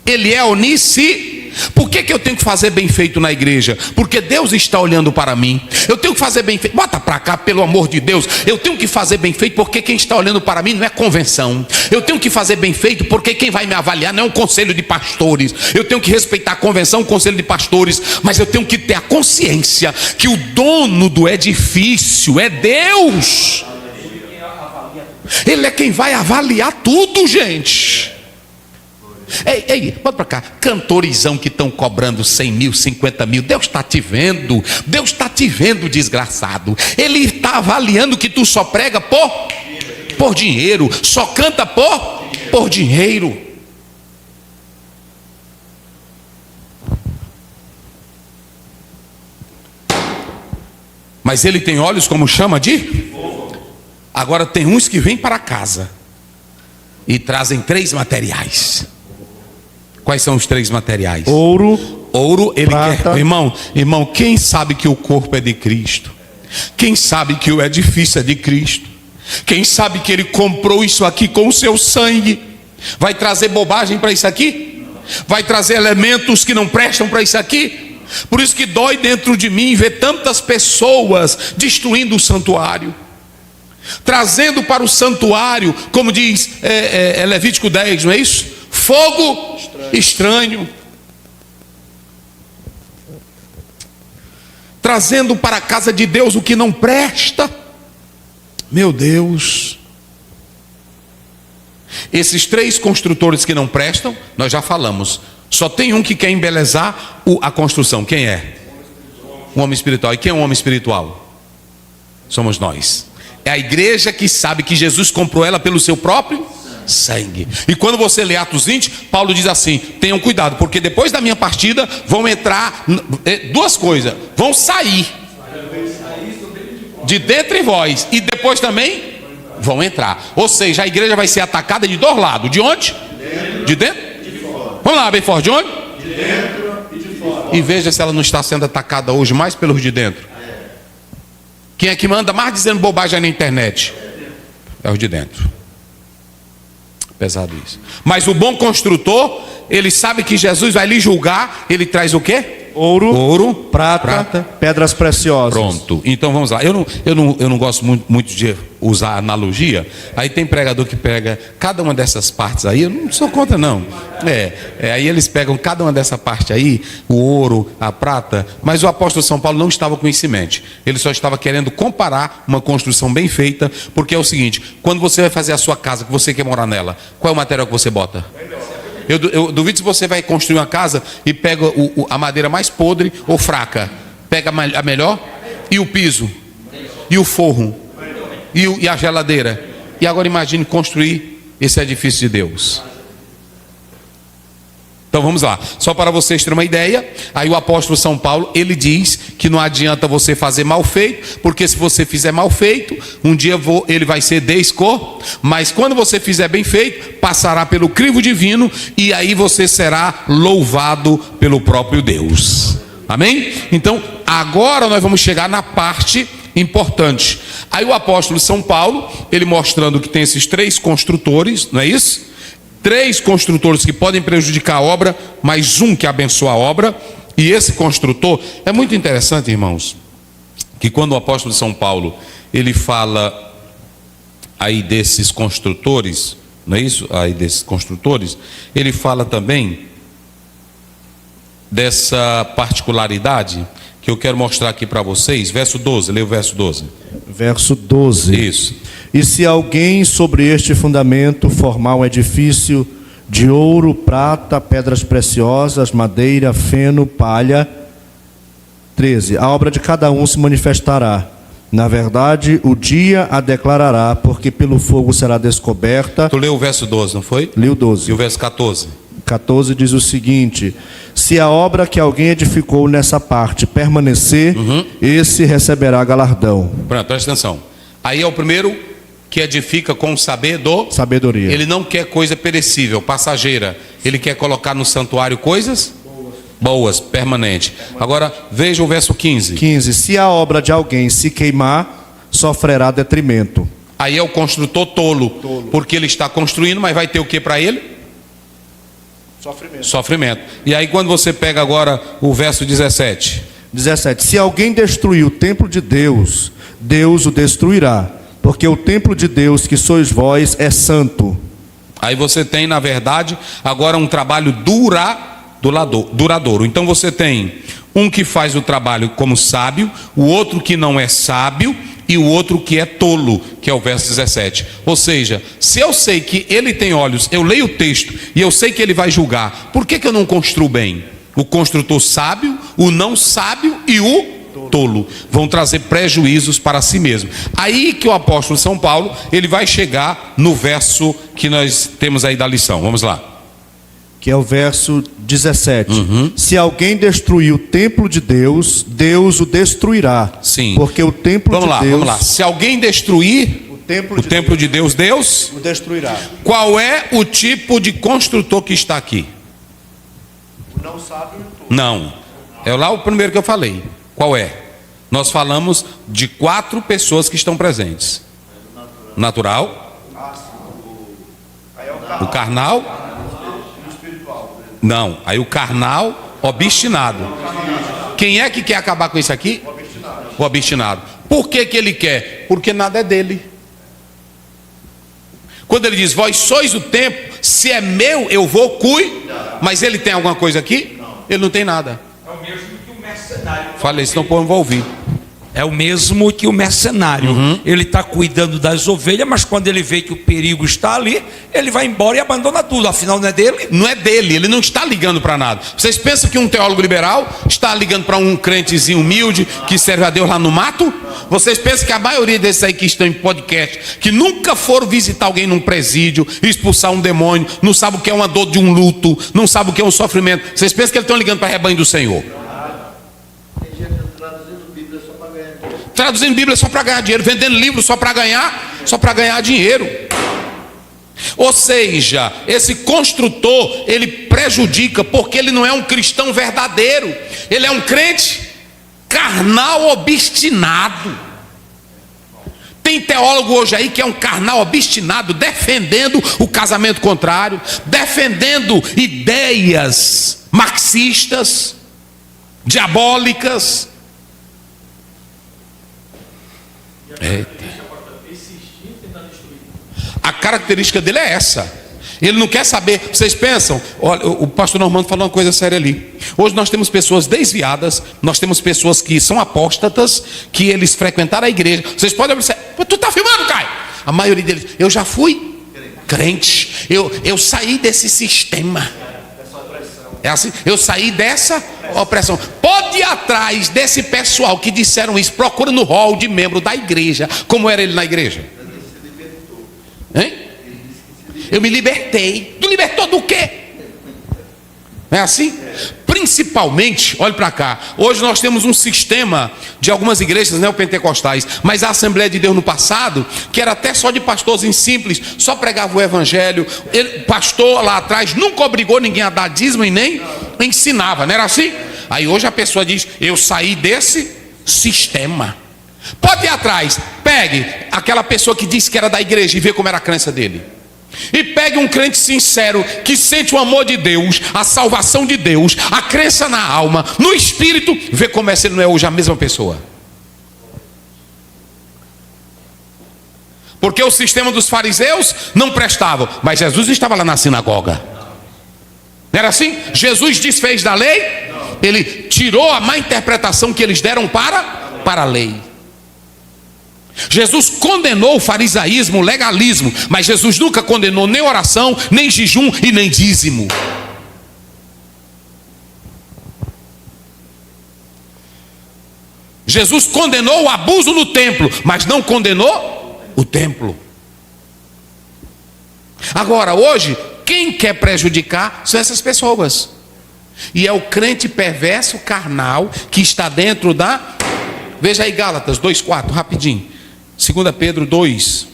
Ele é onisciente. Por que eu tenho que fazer bem feito na igreja? Porque Deus está olhando para mim. Eu tenho que fazer bem feito. Bota para cá, pelo amor de Deus. Eu tenho que fazer bem feito porque quem está olhando para mim não é convenção. Eu tenho que fazer bem feito porque quem vai me avaliar não é um conselho de pastores. Eu tenho que respeitar a convenção, o conselho de pastores. Mas eu tenho que ter a consciência que o dono do edifício é Deus. Ele é quem vai avaliar tudo, gente. Ei, bota pra cá. Cantorizão que estão cobrando 100 mil, 50 mil. Deus está te vendo. Deus está te vendo, desgraçado. Ele está avaliando que tu só prega por dinheiro. Só canta por dinheiro. Mas ele tem olhos como chama de... Agora tem uns que vêm para casa e trazem 3 materiais. Quais são os 3 materiais? Ouro, ele prata. quer. Irmão, quem sabe que o corpo é de Cristo? Quem sabe que o edifício é de Cristo? Quem sabe que ele comprou isso aqui com o seu sangue? Vai trazer bobagem para isso aqui? Vai trazer elementos que não prestam para isso aqui? Por isso que dói dentro de mim ver tantas pessoas destruindo o santuário, trazendo para o santuário, como diz Levítico 10, não é isso? Fogo estranho. Trazendo para a casa de Deus o que não presta. Meu Deus. Esses 3 construtores que não prestam, nós já falamos. Só tem um que quer embelezar a construção. Quem é? Um homem espiritual. E quem é um homem espiritual? Somos nós. É a igreja que sabe que Jesus comprou ela pelo seu próprio sangue. E quando você lê Atos 20, Paulo diz assim: tenham cuidado, porque depois da minha partida vão entrar 2 coisas, vão sair. de dentro em vós, e depois também vão entrar. Ou seja, a igreja vai ser atacada de dois lados. De onde? De dentro? De fora. Vamos lá, bem forte. De onde? De dentro e de fora. E veja se ela não está sendo atacada hoje mais pelos de dentro. Quem é que manda mais dizendo bobagem na internet? É os de dentro. Pesado isso. Mas o bom construtor, ele sabe que Jesus vai lhe julgar. Ele traz o quê? Ouro, prata, pedras preciosas. Pronto. Então vamos lá. Eu não gosto muito de usar analogia. Aí tem pregador que pega cada uma dessas partes aí. Eu não sou contra, não. Aí eles pegam cada uma dessa parte aí, o ouro, a prata. Mas o apóstolo São Paulo não estava com isso em mente. Ele só estava querendo comparar uma construção bem feita. Porque é o seguinte: quando você vai fazer a sua casa, que você quer morar nela, qual é o material que você bota? Eu duvido se você vai construir uma casa e pega a madeira mais podre ou fraca. Pega a melhor, e o piso, e o forro, e a geladeira. E agora imagine construir esse edifício de Deus. Então vamos lá, só para vocês terem uma ideia. Aí o apóstolo São Paulo, ele diz que não adianta você fazer mal feito, porque se você fizer mal feito, um dia ele vai ser mas quando você fizer bem feito, passará pelo crivo divino, e aí você será louvado pelo próprio Deus. Amém? Então agora nós vamos chegar na parte importante. Aí o apóstolo São Paulo, ele mostrando que tem esses três construtores, não é isso? Três construtores que podem prejudicar a obra, mas um que abençoa a obra. E esse construtor, é muito interessante, irmãos, que quando o apóstolo São Paulo, ele fala aí desses construtores, não é isso? Aí desses construtores, ele fala também dessa particularidade que eu quero mostrar aqui para vocês. Verso 12, leia o verso 12. Verso 12. Isso. E se alguém sobre este fundamento formar um edifício de ouro, prata, pedras preciosas, madeira, feno, palha. 13. A obra de cada um se manifestará. Na verdade, o dia a declarará, porque pelo fogo será descoberta. Tu leu o verso 12, não foi? Li o 12. E o verso 14? 14 diz o seguinte: se a obra que alguém edificou nessa parte permanecer, esse receberá galardão. Pronto, presta atenção. Aí é o primeiro que edifica com o sabedoria. Ele não quer coisa perecível, passageira. Ele quer colocar no santuário coisas boas, permanente. Agora veja o verso 15. 15. Se a obra de alguém se queimar, sofrerá detrimento. Aí é o construtor tolo. Porque ele está construindo, mas vai ter o que para ele? Sofrimento. E aí quando você pega agora o verso 17. 17. Se alguém destruir o templo de Deus, Deus o destruirá, porque o templo de Deus que sois vós é santo. Aí você tem, na verdade, agora um trabalho duradouro. Então você tem um que faz o trabalho como sábio, o outro que não é sábio e o outro que é tolo, que é o verso 17. Ou seja, se eu sei que ele tem olhos, eu leio o texto e eu sei que ele vai julgar, por que eu não construo bem? O construtor sábio, o não sábio e o tolo vão trazer prejuízos para si mesmo. Aí que o apóstolo São Paulo, ele vai chegar no verso que nós temos aí da lição. Vamos lá. Que é o verso 17. Se alguém destruir o templo de Deus, Deus o destruirá. Sim. Porque o templo de Deus... Vamos lá. Se alguém destruir o templo de Deus, Deus o destruirá. Qual é o tipo de construtor que está aqui? O não sábio e o tolo. Não. É lá o primeiro que eu falei. Qual é? Nós falamos de 4 pessoas que estão presentes. Natural. O carnal. Não, aí o carnal, obstinado. Quem é que quer acabar com isso aqui? O obstinado. Por que ele quer? Porque nada é dele. Quando ele diz, vós sois o templo, se é meu, eu vou cuidar. Mas ele tem alguma coisa aqui? Ele não tem nada. É o mesmo que o mercenário. Falei, senão o povo não vai ouvir. É o mesmo que o mercenário. Ele está cuidando das ovelhas, mas quando ele vê que o perigo está ali, ele vai embora e abandona tudo. Afinal, não é dele? Não é dele, ele não está ligando para nada. Vocês pensam que um teólogo liberal está ligando para um crentezinho humilde que serve a Deus lá no mato? Vocês pensam que a maioria desses aí que estão em podcast, que nunca foram visitar alguém num presídio, expulsar um demônio, não sabe o que é uma dor de um luto, não sabe o que é um sofrimento, vocês pensam que eles estão ligando para o rebanho do Senhor? traduzindo Bíblia só para ganhar dinheiro, vendendo livros só para ganhar dinheiro. Ou seja, esse construtor, ele prejudica, porque ele não é um cristão verdadeiro, ele é um crente carnal obstinado. Tem teólogo hoje aí que é um carnal obstinado, defendendo o casamento contrário, defendendo ideias marxistas, diabólicas. A característica dele é essa. Ele não quer saber. Vocês pensam, olha, o pastor Normando falou uma coisa séria ali. Hoje nós temos pessoas desviadas, nós temos pessoas que são apóstatas, que eles frequentaram a igreja. Vocês podem observar. Tu está filmando, Caio? A maioria deles, eu já fui crente, eu saí desse sistema. É assim, eu saí dessa opressão. Pode ir atrás desse pessoal que disseram isso, procura no hall de membro da igreja. Como era ele na igreja? Hein? Eu me libertei. Tu libertou do quê? É assim? Principalmente, olhe para cá. Hoje nós temos um sistema de algumas igrejas neopentecostais, mas a Assembleia de Deus no passado, que era até só de pastores simples, só pregava o evangelho. O pastor lá atrás nunca obrigou ninguém a dar dízimo e nem ensinava, não era assim? Aí hoje a pessoa diz: eu saí desse sistema. Pode ir atrás, pegue aquela pessoa que disse que era da igreja e vê como era a crença dele. E pegue um crente sincero, que sente o amor de Deus, a salvação de Deus, a crença na alma, no espírito, vê como é se ele não é hoje a mesma pessoa. Porque o sistema dos fariseus não prestava, mas Jesus estava lá na sinagoga. Não era assim? Jesus desfez da lei, ele tirou a má interpretação que eles deram para a lei. Jesus condenou o farisaísmo, o legalismo, mas Jesus nunca condenou nem oração, nem jejum e nem dízimo. Jesus condenou o abuso no templo, mas não condenou o templo. Agora, hoje, quem quer prejudicar são essas pessoas. E é o crente perverso, carnal, que está dentro da... Veja aí Gálatas 2,4, rapidinho. 2 Pedro 2.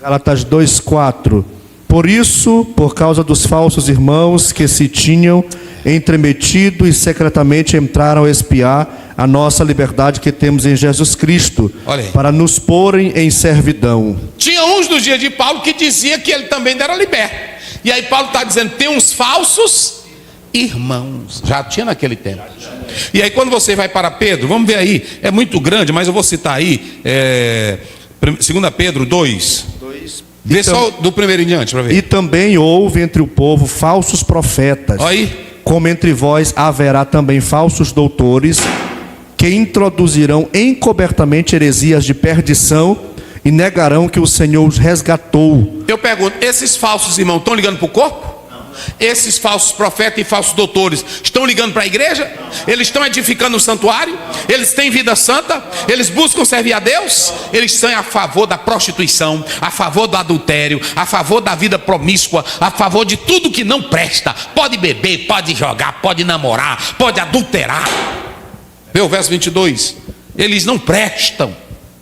Gálatas 2,4. Por isso, por causa dos falsos irmãos que se tinham entremetido e secretamente entraram a espiar a nossa liberdade que temos em Jesus Cristo, para nos porem em servidão. Tinha uns dos dias de Paulo que dizia que ele também era liberto. E aí Paulo está dizendo, tem uns falsos irmãos. Já tinha naquele tempo. E aí quando você vai para Pedro, vamos ver aí, é muito grande, mas eu vou citar aí, 2 Pedro 2. Vê só do primeiro em diante para ver. E também houve entre o povo falsos profetas. Aí. Como entre vós haverá também falsos doutores, que introduzirão encobertamente heresias de perdição e negarão que o Senhor os resgatou. Eu pergunto, esses falsos irmãos estão ligando para o corpo? Esses falsos profetas e falsos doutores estão ligando para a igreja? Eles estão edificando o santuário? Eles têm vida santa? Eles buscam servir a Deus? Eles são a favor da prostituição, a favor do adultério, a favor da vida promíscua, a favor de tudo que não presta. Pode beber, pode jogar, pode namorar, pode adulterar. Vê o verso 22. Eles não prestam.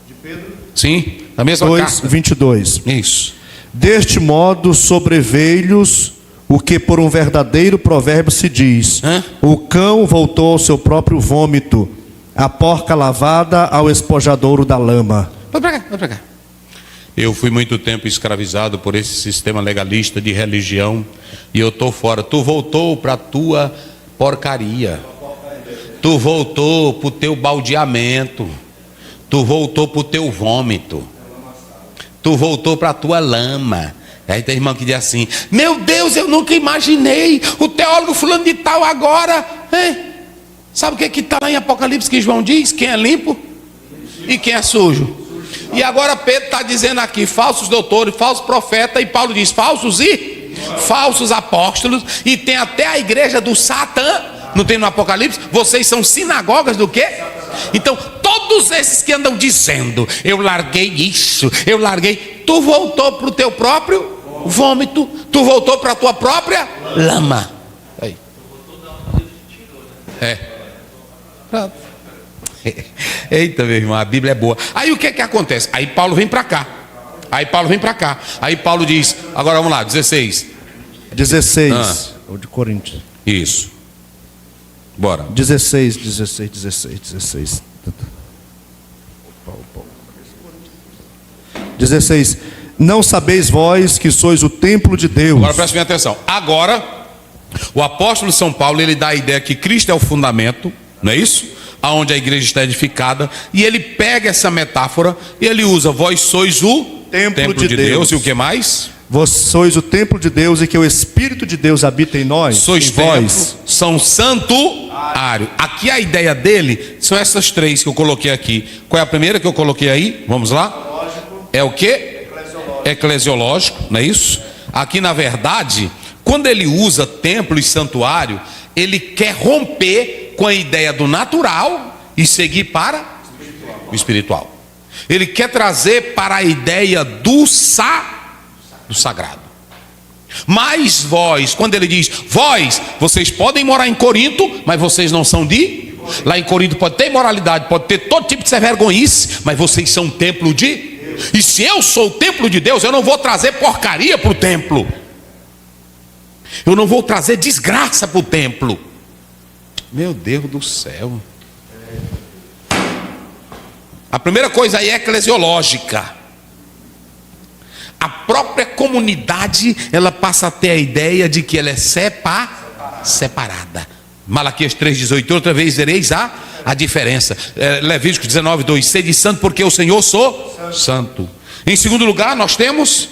De Pedro? Sim, na mesma 2:22. Isso. Deste modo sobreveio-lhes o que por um verdadeiro provérbio se diz: o cão voltou ao seu próprio vômito, a porca lavada ao espojadouro da lama. Vai pra cá. Eu fui muito tempo escravizado por esse sistema legalista de religião e eu estou fora. Tu voltou para a tua porcaria. Tu voltou para o teu baldeamento. Tu voltou para o teu vômito. Tu voltou para a tua lama. Aí tem irmão que diz assim: meu Deus, eu nunca imaginei o teólogo fulano de tal agora. Sabe o que está lá em Apocalipse que João diz? Quem é limpo e quem é sujo. E agora Pedro está dizendo aqui, falsos doutores, falsos profetas, e Paulo diz falsos e falsos apóstolos, e tem até a igreja do Satã, não tem no Apocalipse? Vocês são sinagogas do quê? Então todos esses que andam dizendo, eu larguei isso, eu larguei, tu voltou para o teu próprio vômito, tu voltou para a tua própria lama. Aí. Eita, meu irmão, a Bíblia é boa. Aí o que acontece? Aí Paulo vem para cá. Aí Paulo diz, agora vamos lá, 16. 16. O de Coríntios. Isso. Bora. 16. 16. Não sabeis vós que sois o templo de Deus. Agora preste minha atenção. Agora, o apóstolo São Paulo, ele dá a ideia que Cristo é o fundamento, não é isso? Aonde a igreja está edificada. E ele pega essa metáfora e ele usa, vós sois o templo de Deus. E o que mais? Vós sois o templo de Deus e que o Espírito de Deus habita em nós. Sois templo, são santuário. Aqui a ideia dele são essas três que eu coloquei aqui. Qual é a primeira que eu coloquei aí? Vamos lá? É o quê? Eclesiológico, não é isso? Aqui na verdade, quando ele usa templo e santuário, ele quer romper com a ideia do natural e seguir para o espiritual. Ele quer trazer para a ideia do sagrado. Mas vós, quando ele diz vós, vocês podem morar em Corinto, mas vocês não são de... Lá em Corinto pode ter imoralidade, pode ter todo tipo de vergonhice, mas vocês são um templo de... E se eu sou o templo de Deus, eu não vou trazer porcaria para o templo. Eu não vou trazer desgraça para o templo. Meu Deus do céu. A primeira coisa aí é eclesiológica. A própria comunidade, ela passa a ter a ideia de que ela é separada. Malaquias 3,18, outra vez vereis a diferença. Levítico 19,2, sede santo porque o Senhor sou santo. Em segundo lugar, nós temos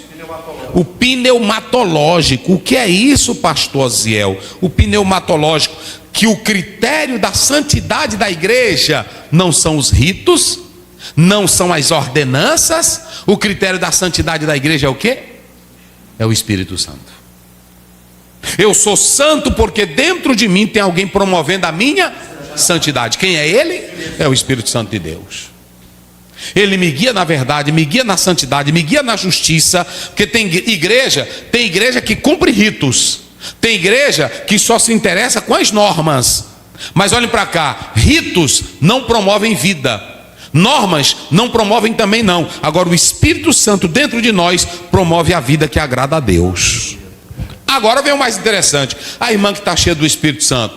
o pneumatológico. O que é isso, pastor Aziel? O pneumatológico, que o critério da santidade da igreja não são os ritos, não são as ordenanças. O critério da santidade da igreja é o quê? É o Espírito Santo. Eu sou santo porque dentro de mim tem alguém promovendo a minha santidade. Quem é ele? É o Espírito Santo de Deus. Ele me guia na verdade, me guia na santidade, me guia na justiça. Porque tem igreja que cumpre ritos, tem igreja que só se interessa com as normas. Mas olhem para cá, ritos não promovem vida, normas não promovem também não. Agora o Espírito Santo dentro de nós promove a vida que agrada a Deus. Agora vem o mais interessante. A irmã que está cheia do Espírito Santo,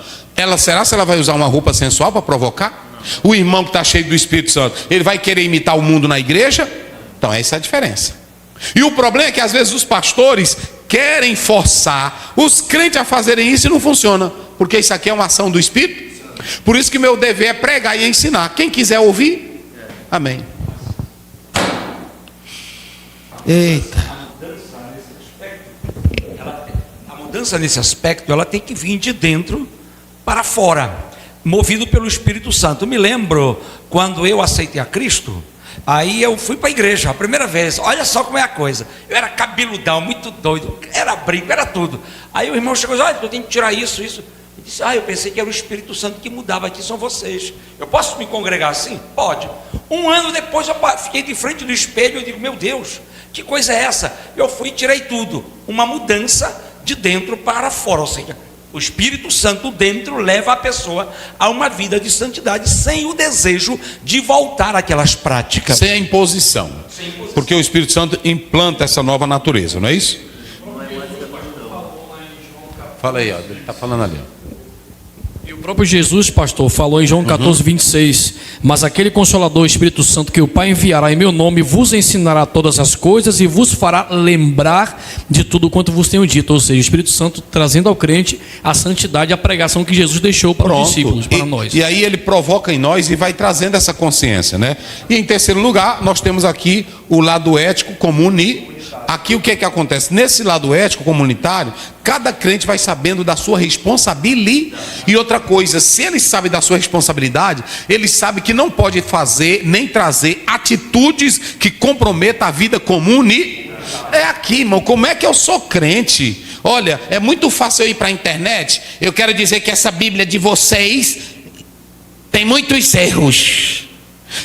será que ela vai usar uma roupa sensual para provocar? O irmão que está cheio do Espírito Santo, ele vai querer imitar o mundo na igreja? Então essa é a diferença. E o problema é que às vezes os pastores querem forçar os crentes a fazerem isso e não funciona, porque isso aqui é uma ação do Espírito. Por isso que meu dever é pregar e ensinar. Quem quiser ouvir, amém. Eita. A mudança nesse aspecto, ela tem que vir de dentro para fora, movido pelo Espírito Santo. Eu me lembro quando eu aceitei a Cristo, aí eu fui para a igreja a primeira vez. Olha só como é a coisa. Eu era cabeludão, muito doido, era brinco, era tudo. Aí o irmão chegou e disse: olha, eu tenho que tirar isso. Eu disse: eu pensei que era o Espírito Santo que mudava, aqui são vocês. Eu posso me congregar assim? Pode. Um ano depois eu fiquei de frente do espelho e digo: meu Deus, que coisa é essa? Eu fui e tirei tudo. Uma mudança de dentro para fora, ou seja, o Espírito Santo dentro leva a pessoa a uma vida de santidade sem o desejo de voltar àquelas práticas. Sem a imposição. Porque o Espírito Santo implanta essa nova natureza, não é isso? Fala aí, ó, ele está falando ali. E o próprio Jesus, pastor, falou em João 14, 26, mas aquele Consolador, Espírito Santo, que o Pai enviará em meu nome, vos ensinará todas as coisas e vos fará lembrar de tudo quanto vos tenho dito. Ou seja, o Espírito Santo trazendo ao crente a santidade e a pregação que Jesus deixou para os discípulos, para nós. E aí ele provoca em nós e vai trazendo essa consciência, né? E em terceiro lugar, nós temos aqui o lado ético comunitário. Aqui o que é que acontece? Nesse lado ético comunitário, cada crente vai sabendo da sua responsabilidade. E outra coisa, se ele sabe da sua responsabilidade, ele sabe que não pode fazer nem trazer atitudes que comprometam a vida comunitária. É aqui, irmão, como é que eu sou crente? Olha, é muito fácil eu ir para a internet. Eu quero dizer que essa Bíblia de vocês tem muitos erros.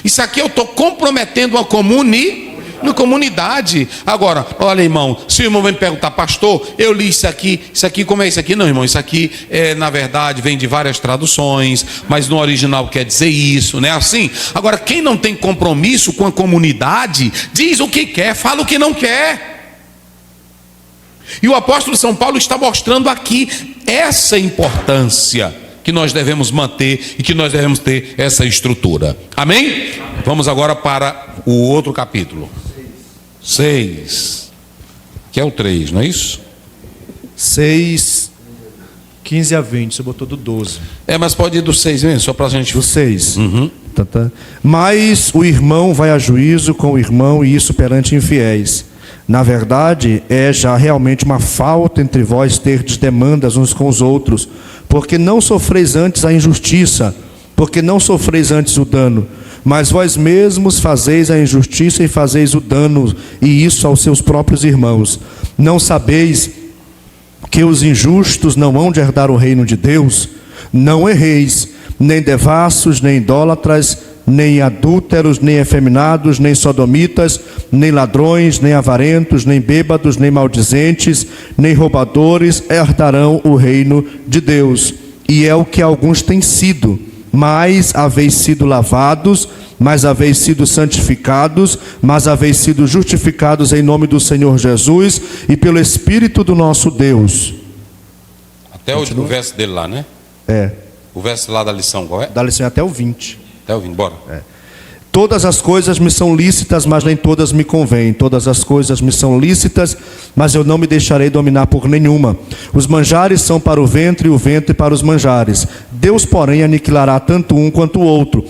Isso aqui eu estou comprometendo uma comunidade. Na comunidade. Agora, olha, irmão, se o irmão vem me perguntar, pastor, eu li isso aqui, como é isso aqui? Não, irmão, isso aqui na verdade vem de várias traduções, mas no original quer dizer isso, não é assim? Agora, quem não tem compromisso com a comunidade, diz o que quer, fala o que não quer. E o apóstolo São Paulo está mostrando aqui essa importância que nós devemos manter e que nós devemos ter essa estrutura. Amém? Vamos agora para o outro capítulo. 6. Que é o 3, não é isso? 6, 15 a 20. Você botou do 12. Mas pode ir do 6 mesmo, só para a gente... Do 6. Uhum. Tá. Mas o irmão vai a juízo com o irmão, e isso perante infiéis. Na verdade, é já realmente uma falta entre vós terdes demandas uns com os outros, porque não sofreis antes a injustiça, porque não sofreis antes o dano, mas vós mesmos fazeis a injustiça e fazeis o dano, e isso aos seus próprios irmãos. Não sabeis que os injustos não hão de herdar o reino de Deus? Não erreis, nem devassos, nem idólatras, nem adúlteros, nem efeminados, nem sodomitas, nem ladrões, nem avarentos, nem bêbados, nem maldizentes, nem roubadores herdarão o reino de Deus. E é o que alguns têm sido, mas haveis sido lavados, mas haveis sido santificados, mas haveis sido justificados em nome do Senhor Jesus e pelo Espírito do nosso Deus. Até o verso dele lá, né? O verso lá da lição, qual é? Da lição até o 20. Até o 20, bora. Todas as coisas me são lícitas, mas nem todas me convêm. Todas as coisas me são lícitas, mas eu não me deixarei dominar por nenhuma. Os manjares são para o ventre, e o ventre para os manjares. Deus, porém, aniquilará tanto um quanto o outro.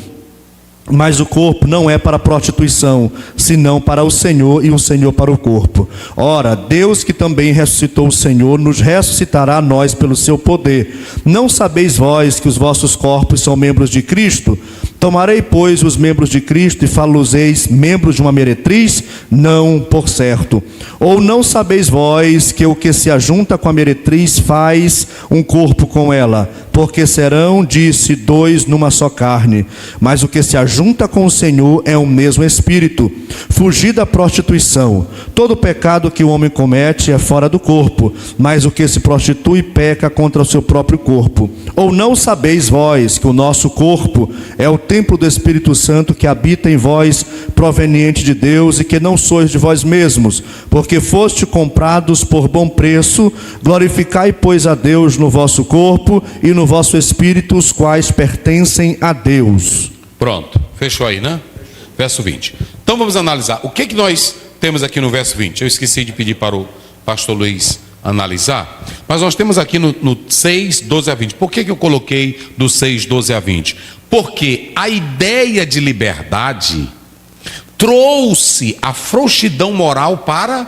Mas o corpo não é para a prostituição, senão para o Senhor, e o Senhor para o corpo. Ora, Deus, que também ressuscitou o Senhor, nos ressuscitará a nós pelo seu poder. Não sabeis vós que os vossos corpos são membros de Cristo? Tomarei, pois, os membros de Cristo e falo-los-eis membros de uma meretriz? Não, por certo. Ou não sabeis vós que o que se ajunta com a meretriz faz um corpo com ela? Porque serão, disse, dois numa só carne. Mas o que se ajunta com o Senhor é um mesmo espírito. Fugi da prostituição. Todo pecado que o homem comete é fora do corpo, mas o que se prostitui peca contra o seu próprio corpo. Ou não sabeis vós que o nosso corpo é o templo do Espírito Santo que habita em vós, proveniente de Deus, e que não sois de vós mesmos, porque foste comprados por bom preço? Glorificai, pois, a Deus no vosso corpo e no vosso espírito, os quais pertencem a Deus. Pronto, fechou aí, né? Verso 20. Então vamos analisar. O que nós temos aqui no verso 20? Eu esqueci de pedir para o pastor Luiz analisar, mas nós temos aqui no 6, 12 a 20. Por que eu coloquei do 6, 12 a 20? Porque a ideia de liberdade trouxe a frouxidão moral para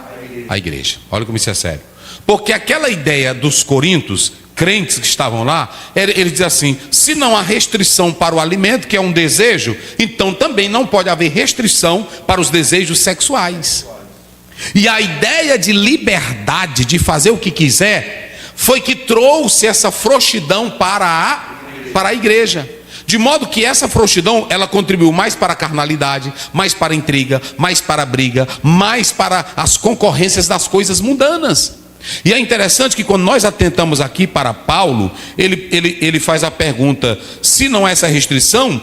a igreja. Olha como isso é sério. Porque aquela ideia dos coríntios, crentes que estavam lá, ele diz assim: se não há restrição para o alimento, que é um desejo, então também não pode haver restrição para os desejos sexuais. E a ideia de liberdade, de fazer o que quiser, foi que trouxe essa frouxidão para a igreja. De modo que essa frouxidão, ela contribuiu mais para a carnalidade, mais para a intriga, mais para a briga, mais para as concorrências das coisas mundanas. E é interessante que quando nós atentamos aqui para Paulo, ele faz a pergunta: se não há essa restrição,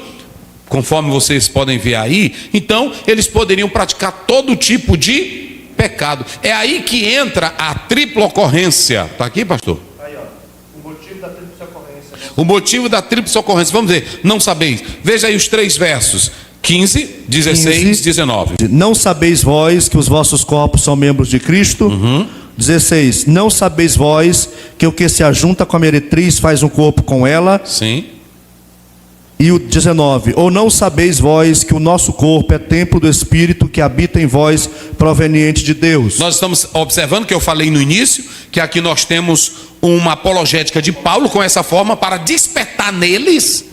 conforme vocês podem ver aí, então eles poderiam praticar todo tipo de pecado. É aí que entra a tripla ocorrência. Está aqui, pastor? Aí, ó, o motivo da tríplice ocorrência. O motivo da tríplice ocorrência. Vamos ver, não sabeis. Veja aí os 3 versos: 15, 16, 19. Não sabeis vós que os vossos corpos são membros de Cristo? 16. Não sabeis vós que o que se ajunta com a meretriz faz um corpo com ela? Sim. E o 19. Ou não sabeis vós que o nosso corpo é templo do Espírito que habita em vós, proveniente de Deus? Nós estamos observando que eu falei no início, que aqui nós temos uma apologética de Paulo com essa forma para despertar neles,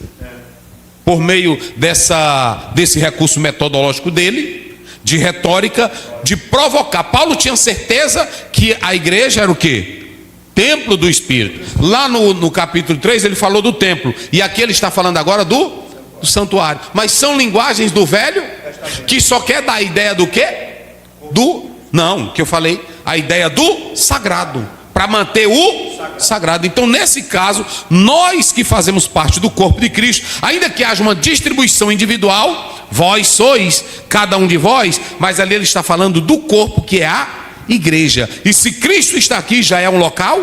por meio desse recurso metodológico dele, de retórica, de provocar. Paulo tinha certeza que a igreja era o quê? Templo do Espírito. Lá no capítulo 3 ele falou do templo, e aqui ele está falando agora do santuário. Mas são linguagens do velho, que só quer dar a ideia do quê? que eu falei, a ideia do sagrado, para manter o sagrado. Então, nesse caso, nós que fazemos parte do corpo de Cristo, ainda que haja uma distribuição individual, vós sois, cada um de vós, mas ali ele está falando do corpo, que é a igreja. E se Cristo está aqui, já é um local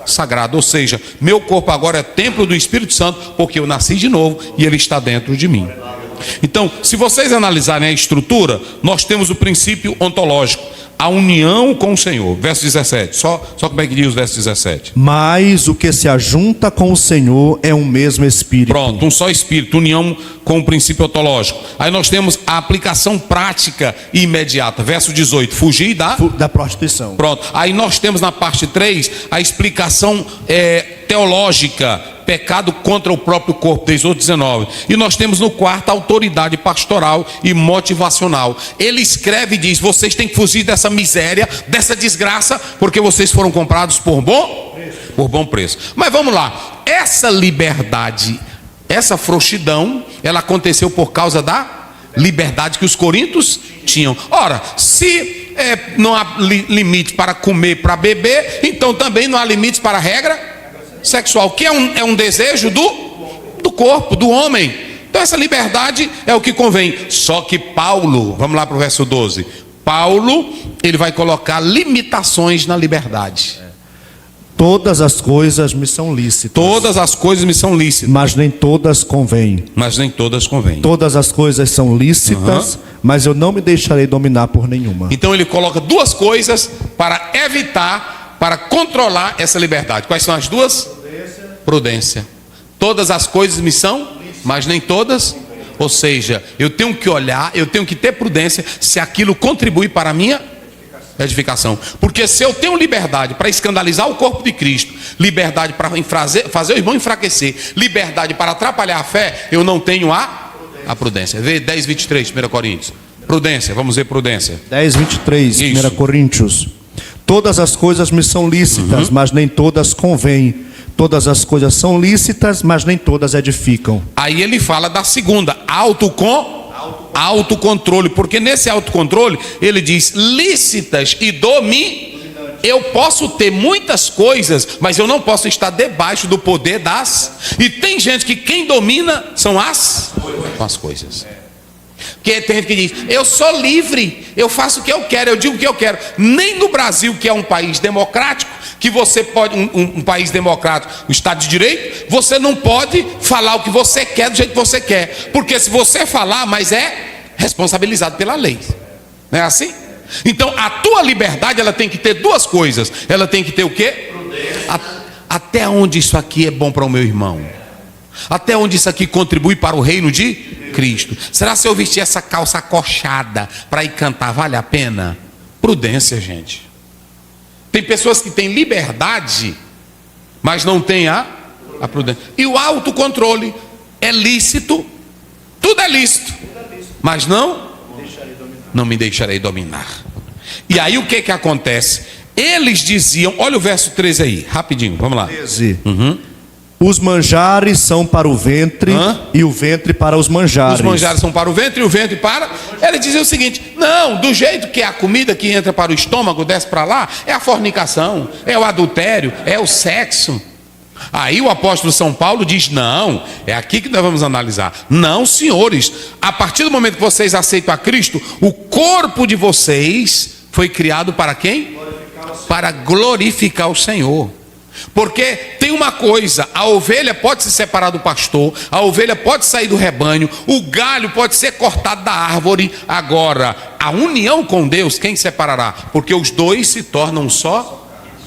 sagrado, ou seja, meu corpo agora é templo do Espírito Santo, porque eu nasci de novo e ele está dentro de mim. Então, se vocês analisarem a estrutura, nós temos o princípio ontológico, a união com o Senhor. Verso 17, só como é que diz o verso 17? Mas o que se ajunta com o Senhor é um mesmo Espírito. Pronto, um só Espírito, união com o princípio ontológico. Aí nós temos a aplicação prática e imediata. Verso 18, fugir Da prostituição. Pronto, aí nós temos na parte 3 a explicação teológica, pecado contra o próprio corpo, Êxodo 19. E nós temos no quarto a autoridade pastoral e motivacional. Ele escreve e diz: vocês têm que fugir dessa miséria, dessa desgraça, porque vocês foram comprados por bom preço. Mas vamos lá, essa liberdade, essa frouxidão, ela aconteceu por causa da liberdade que os coríntios tinham. Ora, se não há limite para comer, para beber, então também não há limites para a regra sexual, que é um desejo do corpo, do homem. Então essa liberdade é o que convém. Só que Paulo, vamos lá para o verso 12. Paulo, ele vai colocar limitações na liberdade. Todas as coisas me são lícitas. Todas as coisas me são lícitas, Mas nem todas convêm. mas nem todas convêm. Todas as coisas são lícitas, mas eu não me deixarei dominar por nenhuma. Então ele coloca duas coisas para evitar, para controlar essa liberdade. Quais são as duas? Prudência. Todas as coisas me são, mas nem todas. Ou seja, eu tenho que olhar, eu tenho que ter prudência se aquilo contribui para a minha edificação. Porque se eu tenho liberdade para escandalizar o corpo de Cristo, liberdade para fazer o irmão enfraquecer, liberdade para atrapalhar a fé, eu não tenho a prudência. Vê 10, 23, 1 Coríntios. Prudência, vamos ver prudência. 10, 23, Isso. 1 Coríntios. Todas as coisas me são lícitas, mas nem todas convêm. Todas as coisas são lícitas, mas nem todas edificam. Aí ele fala da segunda, autocontrole, porque nesse autocontrole ele diz lícitas e eu posso ter muitas coisas, mas eu não posso estar debaixo do poder e tem gente que quem domina são as coisas. Porque tem gente que diz: eu sou livre, eu faço o que eu quero, eu digo o que eu quero. Nem no Brasil, que é um país democrático, que você pode, um país democrático, o Estado de Direito, você não pode falar o que você quer do jeito que você quer, porque se você falar, mas é responsabilizado pela lei. Não é assim? Então a tua liberdade, ela tem que ter duas coisas. Ela tem que ter o quê? Até onde isso aqui é bom para o meu irmão? Até onde isso aqui contribui para o reino de Cristo? Será se eu vestir essa calça acochada para ir cantar, vale a pena? Prudência, gente. Tem pessoas que têm liberdade, mas não têm a prudência. E o autocontrole é lícito, tudo é lícito, mas não me deixarei dominar. E aí o que acontece? Eles diziam, olha o verso 13 aí, rapidinho, vamos lá. 13. Os manjares são para o ventre e o ventre para os manjares. Os manjares são para o ventre e o ventre para... Ele dizia o seguinte: não, do jeito que a comida que entra para o estômago desce para lá, é a fornicação, é o adultério, é o sexo. Aí o apóstolo São Paulo diz: não, é aqui que nós vamos analisar. Não, senhores, a partir do momento que vocês aceitam a Cristo, o corpo de vocês foi criado para quem? Para glorificar o Senhor. Porque tem uma coisa: a ovelha pode se separar do pastor, a ovelha pode sair do rebanho, o galho pode ser cortado da árvore. Agora, a união com Deus, quem separará? Porque os dois se tornam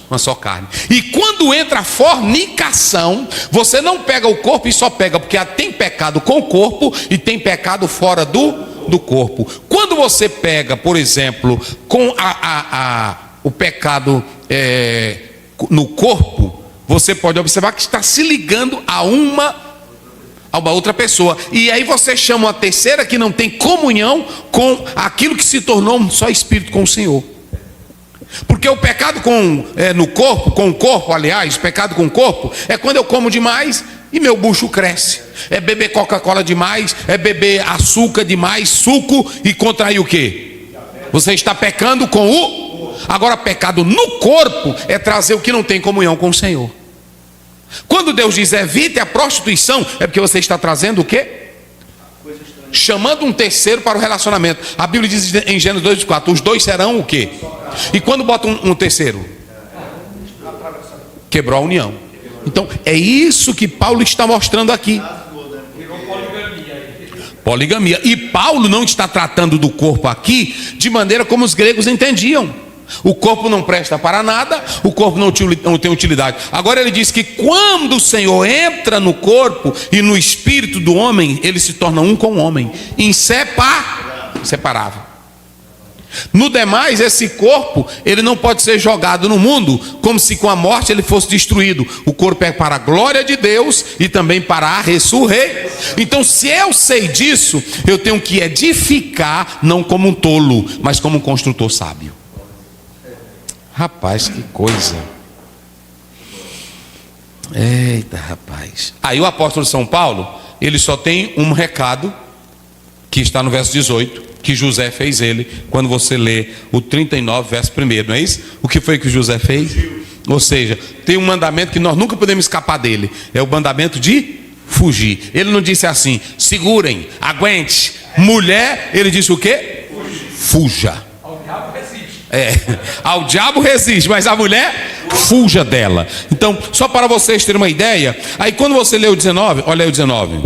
uma só carne. E quando entra a fornicação, você não pega o corpo e só pega, porque tem pecado com o corpo e tem pecado fora do corpo. Quando você pega, por exemplo, com o pecado no corpo, você pode observar que está se ligando a uma outra pessoa. E aí você chama uma terceira que não tem comunhão com aquilo que se tornou um só espírito com o Senhor. Porque o pecado no corpo, com o corpo, aliás, pecado com o corpo, é quando eu como demais e meu bucho cresce. É beber Coca-Cola demais, é beber açúcar demais, suco, e contrair o quê? Você está pecando com o... Agora, pecado no corpo é trazer o que não tem comunhão com o Senhor. Quando Deus diz evite a prostituição, é porque você está trazendo o quê? Chamando um terceiro para o relacionamento. A Bíblia diz em Gênesis 2:4, os dois serão o quê? E quando bota um terceiro? Quebrou a união. Então, é isso que Paulo está mostrando aqui. Poligamia. E Paulo não está tratando do corpo aqui de maneira como os gregos entendiam. O corpo não presta para nada, o corpo não tem utilidade. Agora ele diz que quando o Senhor entra no corpo e no espírito do homem, ele se torna um com o homem, inseparável. No demais, esse corpo, ele não pode ser jogado no mundo como se com a morte ele fosse destruído. O corpo é para a glória de Deus e também para a ressurreição. Então, se eu sei disso, eu tenho que edificar, não como um tolo, mas como um construtor sábio. Rapaz, que coisa. Eita, rapaz. Aí o apóstolo São Paulo, ele só tem um recado, que está no verso 18, que José fez ele, quando você lê o 39, verso 1, não é isso? O que foi que José fez? Ou seja, tem um mandamento que nós nunca podemos escapar dele, é o mandamento de fugir. Ele não disse assim, segurem, aguente. Mulher, ele disse o quê? Fuja. Ao diabo resiste, mas a mulher fuja dela. Então, só para vocês terem uma ideia, aí quando você lê o 19, olha aí o 19.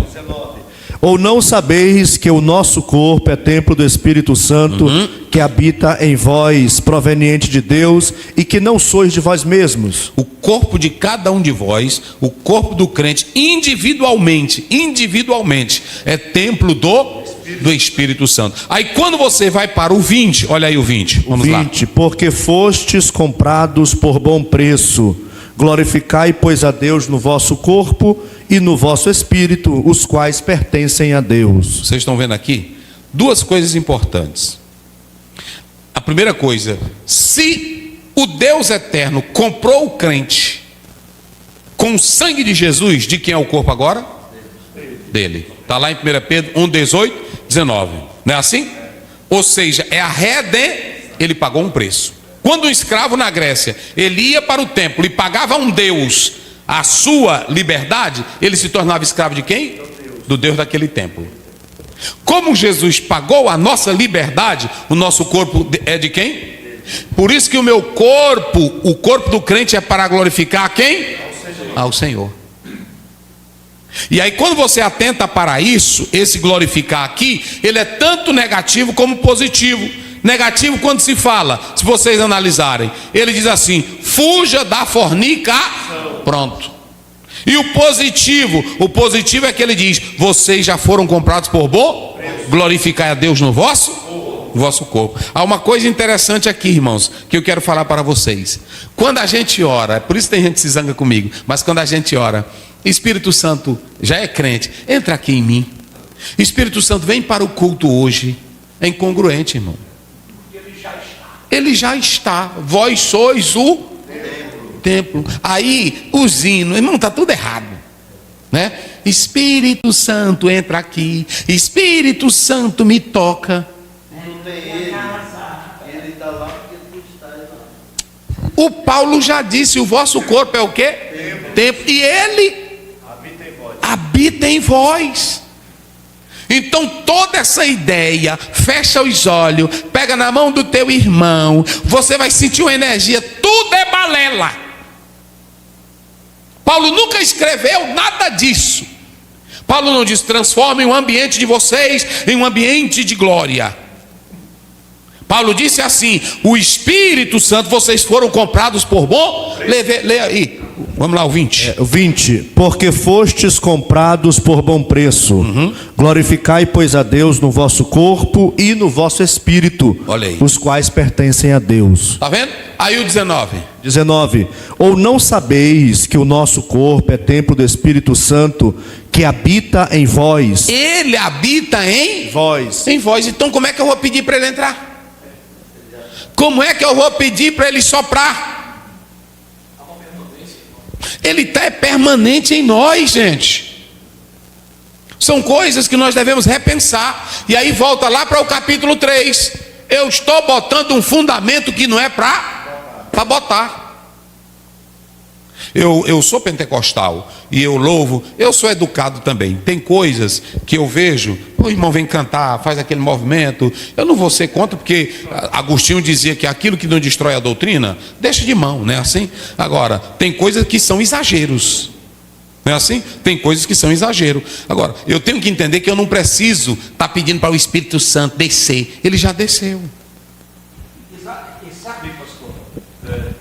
Ou não sabeis que o nosso corpo é templo do Espírito Santo, que habita em vós, proveniente de Deus, e que não sois de vós mesmos? O corpo de cada um de vós, o corpo do crente, individualmente, é templo do Espírito Santo. Aí quando você vai para o 20, olha aí o 20, vamos 20, lá. porque fostes comprados por bom preço, glorificai, pois, a Deus no vosso corpo e no vosso espírito, os quais pertencem a Deus. Vocês estão vendo aqui? Duas coisas importantes. A primeira coisa, se o Deus eterno comprou o crente com o sangue de Jesus, de quem é o corpo agora? Dele. Está lá em 1 Pedro 1, 18, 19. Não é assim? Ou seja, é a ele pagou um preço. Quando um escravo na Grécia, ele ia para o templo e pagava a um Deus a sua liberdade, ele se tornava escravo de quem? Do Deus daquele templo. Como Jesus pagou a nossa liberdade, o nosso corpo é de quem? Por isso que o meu corpo, o corpo do crente é para glorificar a quem? Ao Senhor. E aí quando você atenta para isso, esse glorificar aqui, ele é tanto negativo como positivo. Negativo quando se fala, se vocês analisarem, ele diz assim, fuja da fornicação. Pronto. E o positivo é que ele diz, vocês já foram comprados por bom? Glorificar a Deus no vosso corpo. Há uma coisa interessante aqui, irmãos, que eu quero falar para vocês. Quando a gente ora, por isso tem gente que se zanga comigo, mas quando a gente ora, Espírito Santo já é crente, entra aqui em mim. Espírito Santo, vem para o culto hoje. É incongruente, irmão. Ele já está. Vós sois o templo. Aí, os hinos, irmão, está tudo errado, né? Espírito Santo, entra aqui. Espírito Santo, me toca. Não tem ele. Ele está lá porque tu está lá. O Paulo já disse, o vosso corpo é o quê? Templo. E ele habita em vós. Então toda essa ideia, fecha os olhos, pega na mão do teu irmão, você vai sentir uma energia, tudo é balela. Paulo nunca escreveu nada disso. Paulo não diz, transformem o ambiente de vocês em um ambiente de glória. Paulo disse assim, o Espírito Santo, vocês foram comprados por bom? Lê aí, vamos lá, o 20. 20, porque fostes comprados por bom preço, glorificai, pois, a Deus no vosso corpo e no vosso espírito, olha aí, os quais pertencem a Deus. Está vendo? Aí o 19. 19, ou não sabeis que o nosso corpo é templo do Espírito Santo, que habita em vós? Ele habita em vós. Em vós. Então como é que eu vou pedir para ele entrar? Como é que eu vou pedir para ele soprar? Ele está permanente em nós, gente. São coisas que nós devemos repensar. E aí volta lá para o capítulo 3. eu estou botando um fundamento que não é para botar. Eu sou pentecostal e eu louvo, eu sou educado também. Tem coisas que eu vejo, o irmão vem cantar, faz aquele movimento, eu não vou ser contra, porque Agostinho dizia que aquilo que não destrói a doutrina, deixa de mão, não é assim? Agora, tem coisas que são exageros, não é assim? Tem coisas que são exagero. Agora, eu tenho que entender que eu não preciso estar pedindo para o Espírito Santo descer, ele já desceu. E sabe, pastor,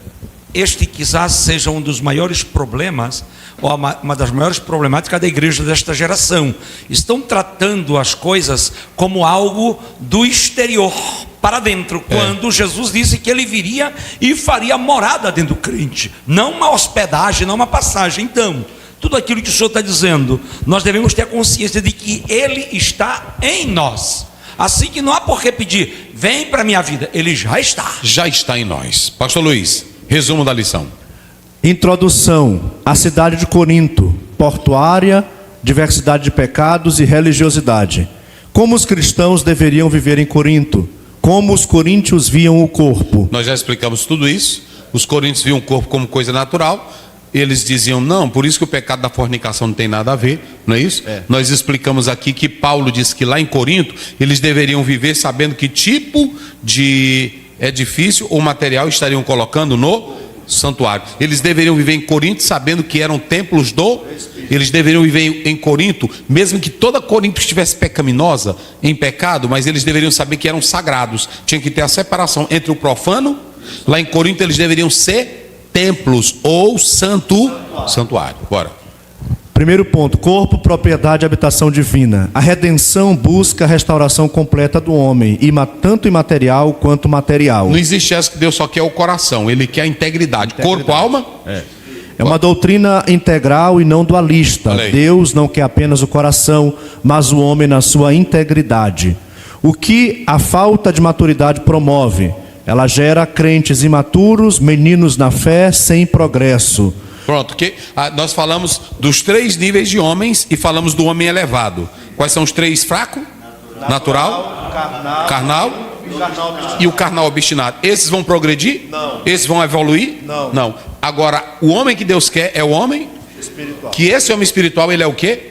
este quizás seja um dos maiores problemas, ou uma das maiores problemáticas da igreja desta geração. Estão tratando as coisas como algo do exterior para dentro, quando Jesus disse que ele viria e faria morada dentro do crente, não uma hospedagem, não uma passagem. Então, tudo aquilo que o Senhor está dizendo, nós devemos ter a consciência de que ele está em nós. Assim que não há por que pedir, vem para a minha vida, ele já está. Já está em nós. Pastor Luiz, resumo da lição. Introdução: a cidade de Corinto, portuária, diversidade de pecados e religiosidade. Como os cristãos deveriam viver em Corinto? Como os coríntios viam o corpo? Nós já explicamos tudo isso. Os coríntios viam o corpo como coisa natural. Eles diziam, não, por isso que o pecado da fornicação não tem nada a ver, não é isso? Nós explicamos aqui que Paulo disse que lá em Corinto, eles deveriam viver sabendo que tipo de edifício ou material estariam colocando no santuário. Eles deveriam viver em Corinto sabendo que eram templos do... Eles deveriam viver em Corinto, mesmo que toda Corinto estivesse pecaminosa, em pecado, mas eles deveriam saber que eram sagrados. Tinha que ter a separação entre o profano. Lá em Corinto eles deveriam ser templos ou santuário. Bora. Primeiro ponto: corpo, propriedade e habitação divina. A redenção busca a restauração completa do homem, tanto imaterial quanto material. Não existe essa que Deus só quer o coração, ele quer a integridade. Corpo, alma? É uma doutrina integral e não dualista. Deus não quer apenas o coração, mas o homem na sua integridade. O que a falta de maturidade promove? Ela gera crentes imaturos, meninos na fé, sem progresso. Pronto, nós falamos dos 3 níveis de homens e falamos do homem elevado. Quais são os 3? Fraco? Natural? Carnal? E o carnal obstinado. Esses vão progredir? Não. Esses vão evoluir? Não. Agora, o homem que Deus quer é o homem espiritual. Que esse homem espiritual, ele é o quê?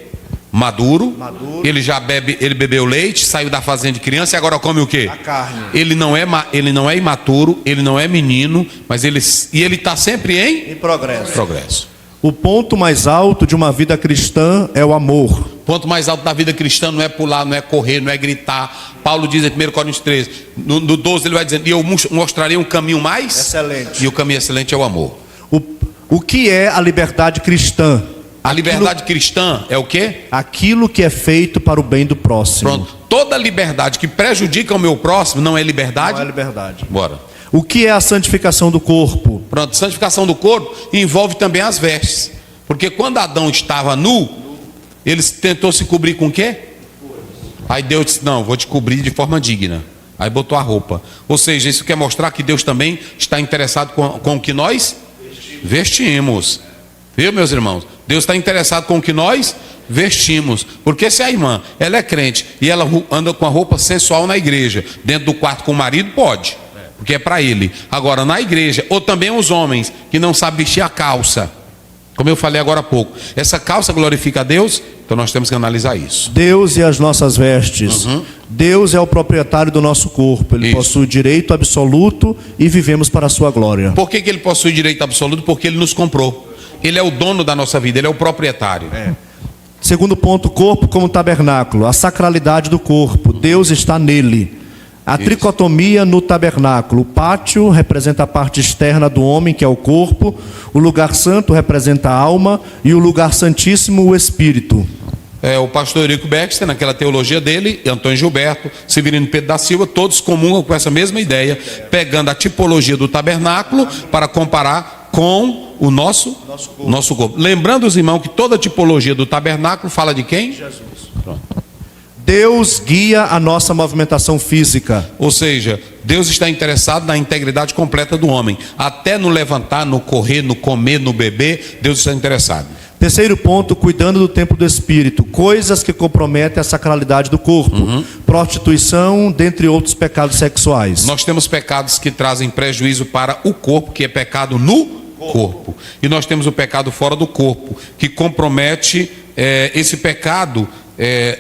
Maduro. Ele já bebeu leite, saiu da fazenda de criança e agora come o quê? A carne. Ele não é imaturo, ele não é menino, mas ele está sempre em progresso. O ponto mais alto de uma vida cristã é o amor. O ponto mais alto da vida cristã não é pular, não é correr, não é gritar. Paulo diz em 1 Coríntios 13, no 12 ele vai dizendo, e eu mostrarei um caminho mais excelente. E o caminho excelente é o amor. O que é a liberdade cristã? A liberdade cristã é o quê? Aquilo que é feito para o bem do próximo. Pronto. Toda liberdade que prejudica o meu próximo não é liberdade? Não é liberdade. Bora. O que é a santificação do corpo? Pronto, santificação do corpo envolve também as vestes. Porque quando Adão estava nu, ele tentou se cobrir com o quê? Aí Deus disse, não, vou te cobrir de forma digna. Aí botou a roupa. Ou seja, isso quer mostrar que Deus também está interessado com o que nós vestimos. Viu, meus irmãos? Deus está interessado com o que nós vestimos. Porque se a irmã, ela é crente e ela anda com a roupa sensual na igreja, dentro do quarto com o marido, pode. Porque é para ele. Agora, na igreja, ou também os homens que não sabem vestir a calça. Como eu falei agora há pouco. Essa calça glorifica a Deus? Então nós temos que analisar isso. Deus e as nossas vestes. Deus é o proprietário do nosso corpo. Ele possui direito absoluto e vivemos para a sua glória. Por que ele possui direito absoluto? Porque ele nos comprou. Ele é o dono da nossa vida, ele é o proprietário. Segundo ponto, corpo como tabernáculo. A sacralidade do corpo. Deus está nele. A tricotomia no tabernáculo. O pátio representa a parte externa do homem, que é o corpo. O lugar santo representa a alma. E o lugar santíssimo, o espírito. O pastor Eurico Baxter, naquela teologia dele, e Antônio Gilberto, Severino Pedro da Silva, todos comungam com essa mesma ideia, pegando a tipologia do tabernáculo para comparar com o nosso corpo. Lembrando os irmãos que toda a tipologia do tabernáculo fala de quem? Jesus. Pronto. Deus guia a nossa movimentação física. Ou seja, Deus está interessado na integridade completa do homem. Até no levantar, no correr, no comer, no beber, Deus está interessado. Terceiro ponto, cuidando do templo do espírito, coisas que comprometem a sacralidade do corpo, prostituição, dentre outros pecados sexuais. Nós temos pecados que trazem prejuízo para o corpo, que é pecado no corpo. E nós temos o pecado fora do corpo, que compromete esse pecado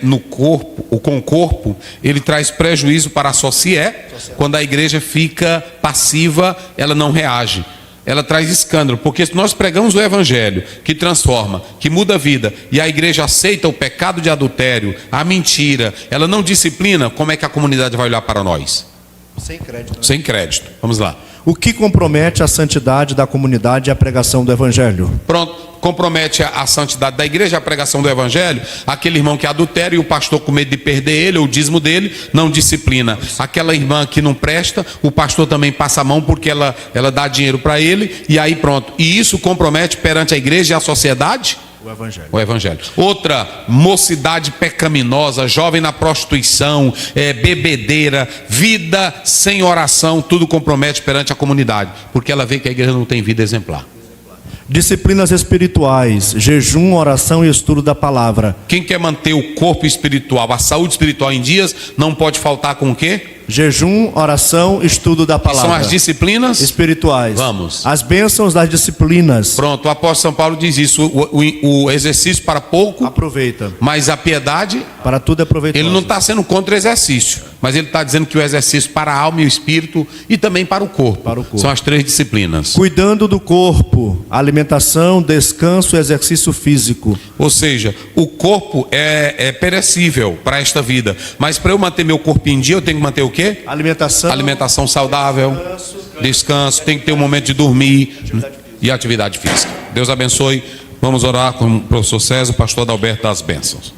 no corpo, ou com o corpo, ele traz prejuízo para a sociedade. Quando a igreja fica passiva, ela não reage. Ela traz escândalo, porque se nós pregamos o evangelho que transforma, que muda a vida, e a igreja aceita o pecado de adultério, a mentira, ela não disciplina, como é que a comunidade vai olhar para nós? Sem crédito. Sem crédito. Vamos lá. O que compromete a santidade da comunidade e a pregação do evangelho? Pronto, compromete a santidade da igreja, a pregação do evangelho. Aquele irmão que adultera e o pastor, com medo de perder ele, ou o dízimo dele, não disciplina. Aquela irmã que não presta, o pastor também passa a mão porque ela dá dinheiro para ele, e aí pronto. E isso compromete perante a igreja e a sociedade? O evangelho. Outra, mocidade pecaminosa, jovem na prostituição, bebedeira, vida sem oração, tudo compromete perante a comunidade, porque ela vê que a igreja não tem vida exemplar. Disciplinas espirituais, jejum, oração e estudo da palavra. Quem quer manter o corpo espiritual, a saúde espiritual em dias, não pode faltar com o quê? Jejum, oração, estudo da palavra. São as disciplinas espirituais. Vamos. As bênçãos das disciplinas. Pronto, o apóstolo São Paulo diz isso: o exercício para pouco, Aproveita. mas a piedade, Para tudo é proveitoso. ele não está sendo contra o exercício, mas ele está dizendo que o exercício para a alma e o espírito, e também para o corpo. Para o corpo. São as 3 disciplinas. Cuidando do corpo, alimentação, descanso e exercício físico. Ou seja, o corpo é perecível para esta vida, mas para eu manter meu corpo em dia, eu tenho que manter o quê? Alimentação saudável, descanso, tem que ter um momento de dormir e atividade física. Deus abençoe. Vamos orar com o professor César, pastor Adalberto das bênçãos.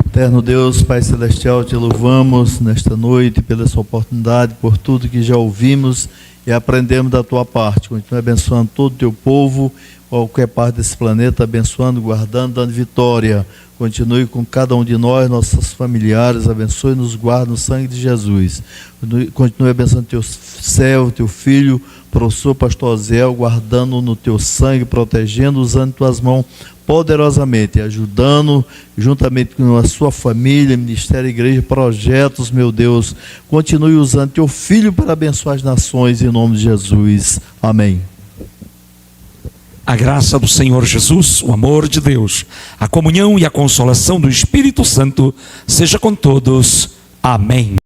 Eterno Deus, Pai Celestial, te louvamos nesta noite pela essa oportunidade, por tudo que já ouvimos e aprendemos da tua parte. Continue abençoando todo o teu povo, qualquer parte desse planeta, abençoando, guardando, dando vitória. Continue com cada um de nós, nossos familiares, abençoe e nos guarde no sangue de Jesus. Continue abençoando teu servo, teu filho, professor pastor Aziel, guardando no teu sangue, protegendo, usando tuas mãos poderosamente, ajudando, juntamente com a sua família, ministério, igreja, projetos, meu Deus. Continue usando teu filho para abençoar as nações, em nome de Jesus. Amém. A graça do Senhor Jesus, o amor de Deus, a comunhão e a consolação do Espírito Santo seja com todos. Amém.